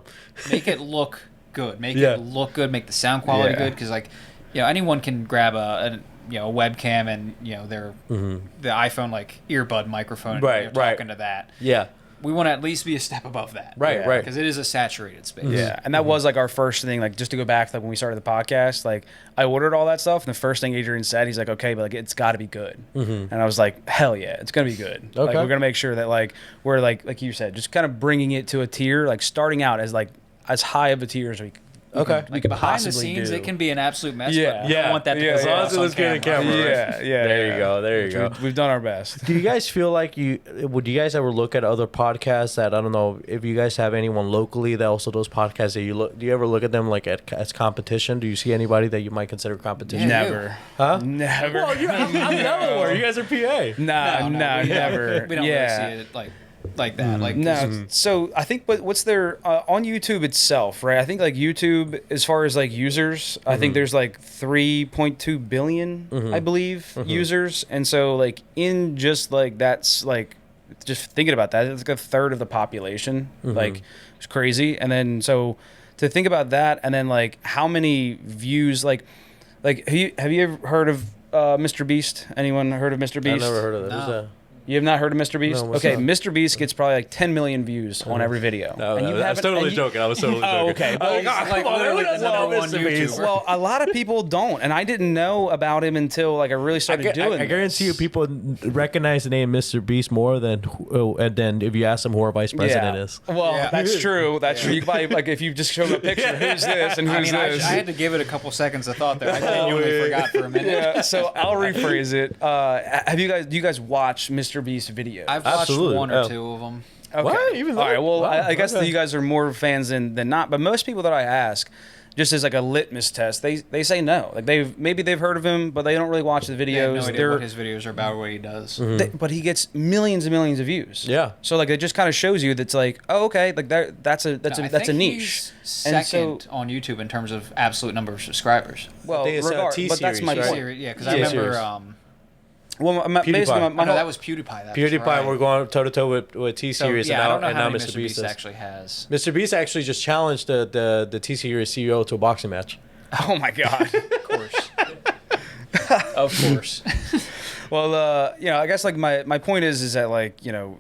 Make it look good. Make Yeah. it look good. Make the sound quality Yeah. good. Because like, anyone can grab a webcam and their the iPhone like earbud microphone. And Right, you're right. talking to that. Yeah. We want to at least be a step above that. Right. Yeah. Right. Because it is a saturated space. Yeah, and that was like our first thing. Like just to go back, like when we started the podcast, like I ordered all that stuff, and the first thing Adrian said, he's like, "Okay, but like it's got to be good." And I was like, "Hell yeah, it's gonna be good." Like Okay. we're gonna make sure that like we're like you said, just kind of bringing it to a tier, like starting out as like as high of a tier as we Okay. we could Behind the possibly scenes, do. it can be an absolute mess. Yeah. But I don't want that to Yeah, come as long across as it on looks good in camera, right? Yeah, There you go, there you Which go. We've done our best. Do you guys feel like would you guys ever look at other podcasts that I don't know if you guys have anyone locally that also does podcasts that do you ever look at them like as competition? Do you see anybody that you might consider competition? Yeah. Never. Huh? Never. Well, I'm Delaware. You guys are PA. No, never. We don't yeah. really see it like that. Like No, so I think what's their on YouTube itself, right? I think like YouTube, as far as like users, I think there's like 3.2 billion, I believe, users, and so like in just like that's like just thinking about that, it's like a third of the population, like it's crazy, and then so to think about that, and then like how many views, like have you ever heard of Mr. Beast? Anyone heard of Mr. I Beast? never heard of that. Who's No. that? You have not heard of Mr. Beast? No, what's okay, that? Mr. Beast gets probably like 10 million views on every video. No, And you I was haven't- totally and you- joking. I was totally joking. Oh, okay. Oh, Well, God, like come on, literally who doesn't the know number one Mr. Beast? YouTuber. Well, a lot of people don't, and I didn't know about him until like I really started doing. I guarantee you, this. people recognize the name Mr. Beast more than if you ask them who our vice president Yeah. is. Well, Yeah. that's true. That's true. You probably, like if you just show a picture, who's this and I who's mean, I this? had to give it a couple seconds of thought there. I genuinely forgot for a minute. yeah, so I'll rephrase it. Do you guys watch Mr. Beast videos? I've watched Absolutely, one yeah. or two of them. Okay. What? Even All right. that? Well, Wow, I guess okay. that you guys are more fans than not. But most people that I ask, just as like a litmus test, they say no. Like they've heard of him, but they don't really watch the I have videos. no idea what his videos are about, or what he does. But he gets millions and millions of views. Yeah. So like it just kind of shows you that's like, oh, okay, like that's a No, I that's a think niche. he's And second so- on YouTube in terms of absolute number of subscribers. Well, think it's, but that's my T-series, right? point. Yeah, because Yeah, I remember. series. Well, basically, PewDiePie. my no, whole, that was PewDiePie. That was PewDiePie, right. we're going toe to toe with T So, Series, yeah, I don't know and how now many Mr. Beast is. actually has. Mr. Beast actually just challenged the T Series CEO to a boxing match. oh my god. Of course. Of course. Well, I guess like my point is that like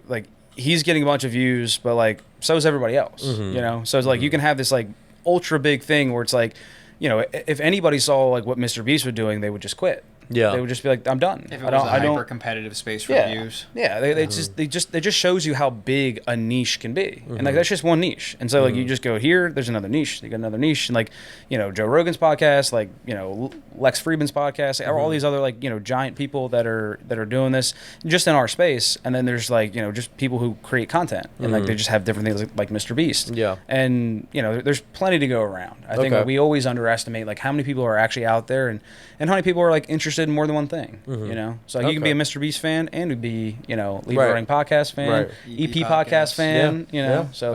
like he's getting a bunch of views, but like so is everybody else. So it's like you can have this like ultra big thing where it's like if anybody saw like what Mr. Beast was doing, they would just quit. Yeah. They would just be like, I'm done. If it was a hyper competitive space for views. Yeah, it just shows you how big a niche can be, and like that's just one niche. And so like you just go here, there's another niche, you got another niche, and like Joe Rogan's podcast, like Lex Friedman's podcast, all these other like giant people that are doing this just in our space, and then there's like just people who create content, and like they just have different things like Mr. Beast. Yeah. And there's plenty to go around. I think Okay. we always underestimate like how many people are actually out there, and how many people are like interested in more than one thing. So like, you can be a Mr. Beast fan and be Leave Running podcast fan, Right. EP podcast fan. Yeah. So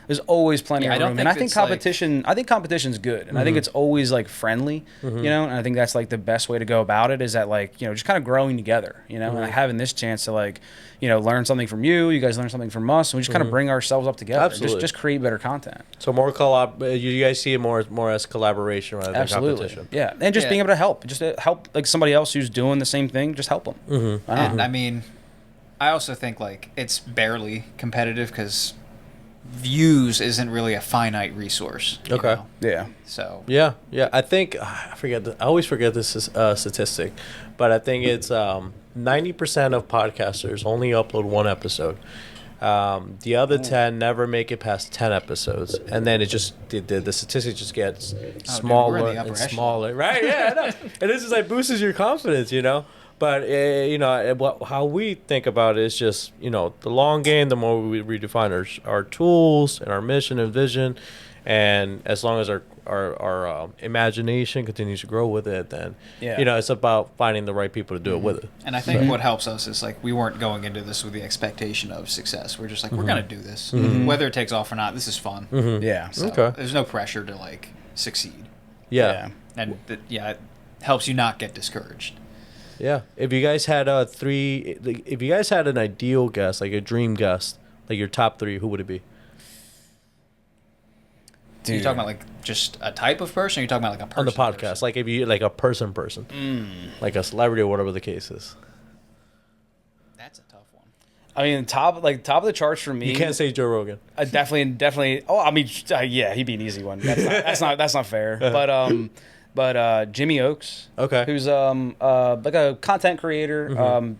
there's always plenty Yeah, of I room, don't and I think think it's, like- competition. I think competition's good, and I think it's always like friendly. And I think that's like the best way to go about it is that like just kind of growing together. And like, having this chance to like learn something from you. You guys learn something from us, and we just kind of bring ourselves up together. Absolutely. Just create better content. So more you guys see it more as collaboration rather than competition. Yeah, and just being able to help, just to help like somebody else who's doing the same thing, just help them. And I mean, I also think like it's barely competitive because views isn't really a finite resource. you Okay. know? Yeah. So Yeah. I think I always forget this statistic, but I think it's 90% of podcasters only upload one episode. The other 10 never make it past 10 episodes, and then it just the statistic just gets smaller we're in the upper and echelon. smaller. Right? Yeah, I know. And this is like boosts your confidence, But how we think about it is just the long game. The more we redefine our tools and our mission and vision, and as long as our imagination continues to grow with it, then it's about finding the right people to do it with it. And I think what helps us is like we weren't going into this with the expectation of success. We're just like we're gonna do this, whether it takes off or not. This is fun. Yeah. So Okay. there's no pressure to like succeed, Yeah. and it helps you not get discouraged. Yeah. If you guys had if you guys had an ideal guest, like a dream guest, like your top 3, who would it be? Are you talking about like just a type of person? Or are you talking about like a person? On the podcast, like if you like a person, like a celebrity or whatever the case is. That's a tough one. I mean, top of the charts for me. You can't say Joe Rogan. Definitely. Oh, I mean, yeah, he'd be an easy one. That's not fair. But Jimmy Oakes, Okay. who's like a content creator,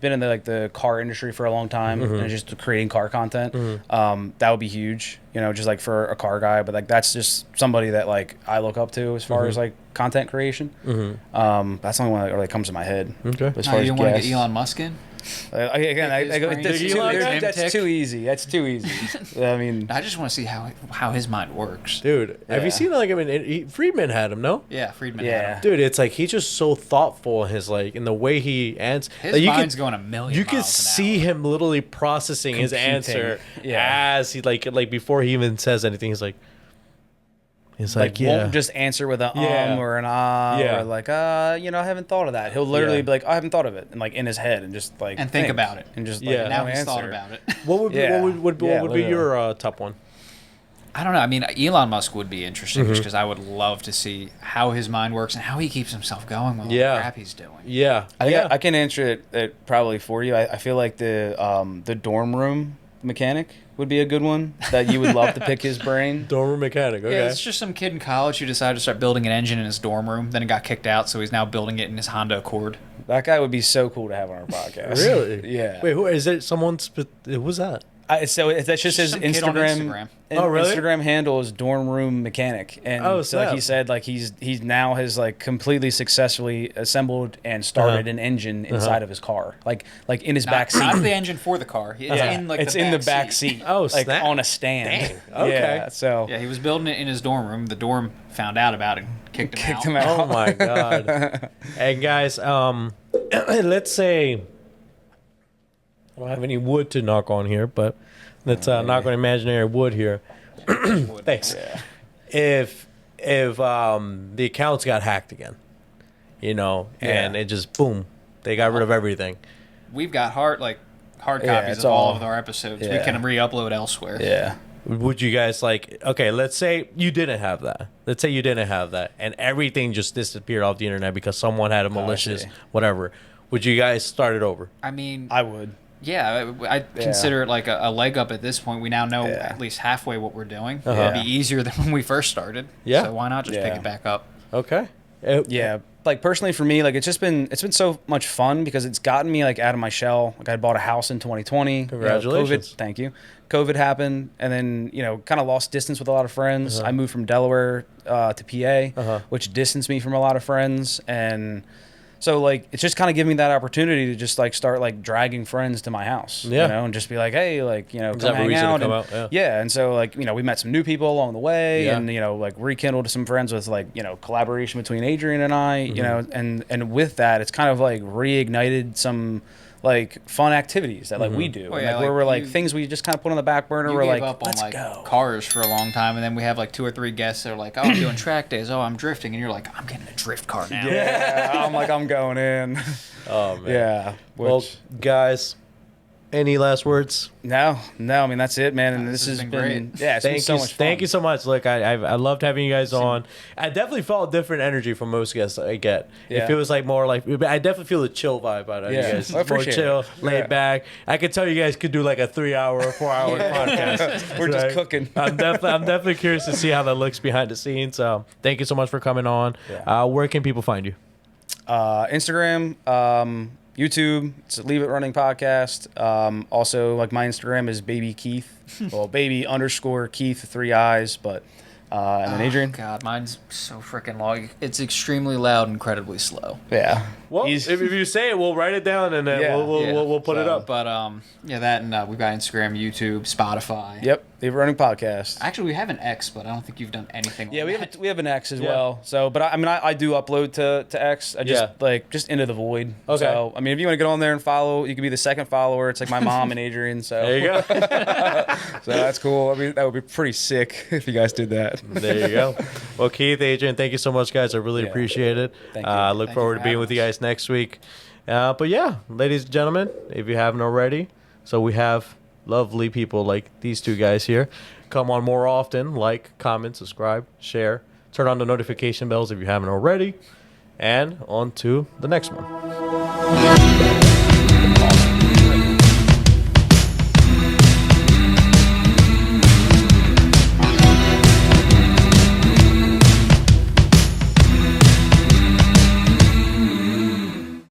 been in the car industry for a long time, and just creating car content. That would be huge, just like for a car guy. But like that's just somebody that like I look up to as far as like content creation. That's the only one that really comes to my head. Okay. As far as You want to guests. get Elon Musk in? Again, His brain. that's too easy. That's too easy. I mean, I just want to see how his mind works. Dude, have Yeah. you seen Friedman had him, no? Yeah, Friedman. Yeah. had him. Dude, it's like he's just so thoughtful in his in the way he answers. His mind's going a million. You can miles an see hour. him literally processing his Computing. answer Yeah. as he like before he even says anything. He's like won't just answer with an Yeah. or an Yeah. or like I haven't thought of that. He'll literally Yeah. be like, I haven't thought of it, and like in his head, and just like And think about it. and just Yeah. like Now no he's answer. thought about it. What would be Yeah. what Yeah, would be your top one? I don't know. I mean, Elon Musk would be interesting Mm-hmm. just because I would love to see how his mind works and how he keeps himself going with all Yeah. the crap he's doing. Yeah, I think yeah. I can answer it probably for you. I feel like the dorm room mechanic would be a good one that you would love to pick his brain. Dorm room mechanic. Okay. Yeah, it's just some kid in college who decided to start building an engine in his dorm room. Then it got kicked out, so he's now building it in his Honda Accord. That guy would be so cool to have on our podcast. Really? Yeah. Wait, who is it? Who's that? That's just his Some kid on Instagram. Oh, really? Instagram handle is dorm room mechanic, and Oh, so like he snap. said, like he's now has like completely successfully assembled and started an engine inside of his car, like in his back seat. Not the engine for the car. It's in like it's the in the back back seat. seat. Oh, like snap. on a stand. Dang, okay. Yeah, so Yeah, he was building it in his dorm room. The dorm found out about it and kicked him out. Oh my god. And guys, let's say I don't have any wood to knock on here, but let's knock on imaginary wood here. Thanks. If the accounts got hacked again, and it just boom, they got rid of everything. We've got hard copies it's of all all- of our episodes. We yeah. can re-upload elsewhere. yeah. Would you guys okay, let's say you didn't have that. Let's say you didn't have that and everything just disappeared off the internet because someone had a malicious see. whatever. Would you guys start it over? I mean, I would. yeah, I consider it like a leg up at this point. We now know Yeah. at least halfway what we're doing. Uh-huh. It'd be easier than when we first started. Yeah. So why not just pick Yeah. it back up? Okay. Yeah, like personally for me, like it's been so much fun because it's gotten me like out of my shell. Like I bought a house in 2020. Congratulations. COVID, thank you. COVID happened, and then kind of lost distance with a lot of friends. I moved from Delaware to PA, which distanced me from a lot of friends, and so like it's just kind of giving me that opportunity to just like start like dragging friends to my house, and just be like, hey, like come hang out, and so like we met some new people along the way, and like rekindled some friends with like collaboration between Adrian and I, and with that it's kind of like reignited some like fun activities that like we do, Well, and, yeah, like, where like we're like you- things we just kind of put on the back burner. You We're gave like, up on let's like go. cars for a long time, and then we have like 2 or 3 guests that are like, "Oh, I'm doing track days. Oh, I'm drifting," and you're like, "I'm getting a drift car now." Yeah, I'm going in. Oh man. Yeah. Well, guys, any last words? No. I mean that's it, man. And this has has been been great. yeah, it's been so much fun. Thank you so much. Look, I loved having you guys on. I definitely felt a different energy from most guests I get. It Yeah. feels like more like I definitely feel the chill vibe out of you Yeah. guys. I appreciate more chill, it. laid Yeah. back. I could tell you guys could do like a 3-hour or 4-hour podcast. We're just Like, cooking. I'm definitely curious to see how that looks behind the scenes. So thank you so much for coming on. Yeah. Where can people find you? Instagram, YouTube, it's Leave It Running podcast. Also, like my Instagram is baby Keith. Well, baby_Keith 3 eyes, but and then Adrian. God, mine's so freaking long. It's extremely loud, incredibly slow. Yeah. Well, He's- if you say it, we'll write it down and then Yeah. we'll put it So, up. But yeah, that and we've got Instagram, YouTube, Spotify. Yep. Leave It Running podcast. Actually, we have an X, but I don't think you've done anything. Yeah, on we that. have an X as Yeah. well. So, but I mean, I do upload to X. I just just into the void. Okay. So, I mean, if you want to get on there and follow, you can be the second follower. It's like my mom and Adrian. So There you go. So that's cool. I mean, that would be pretty sick if you guys did that. There you go. Well, Keith, Adrian, thank you so much, guys. I really Yeah. appreciate it. Thank you. Look Thank you forward for to being having with you us. guys next week. But yeah, ladies and gentlemen, if you haven't already, so we have lovely people like these two guys here. Come on more often. Like, comment, subscribe, share. Turn on the notification bells if you haven't already. And on to the next one.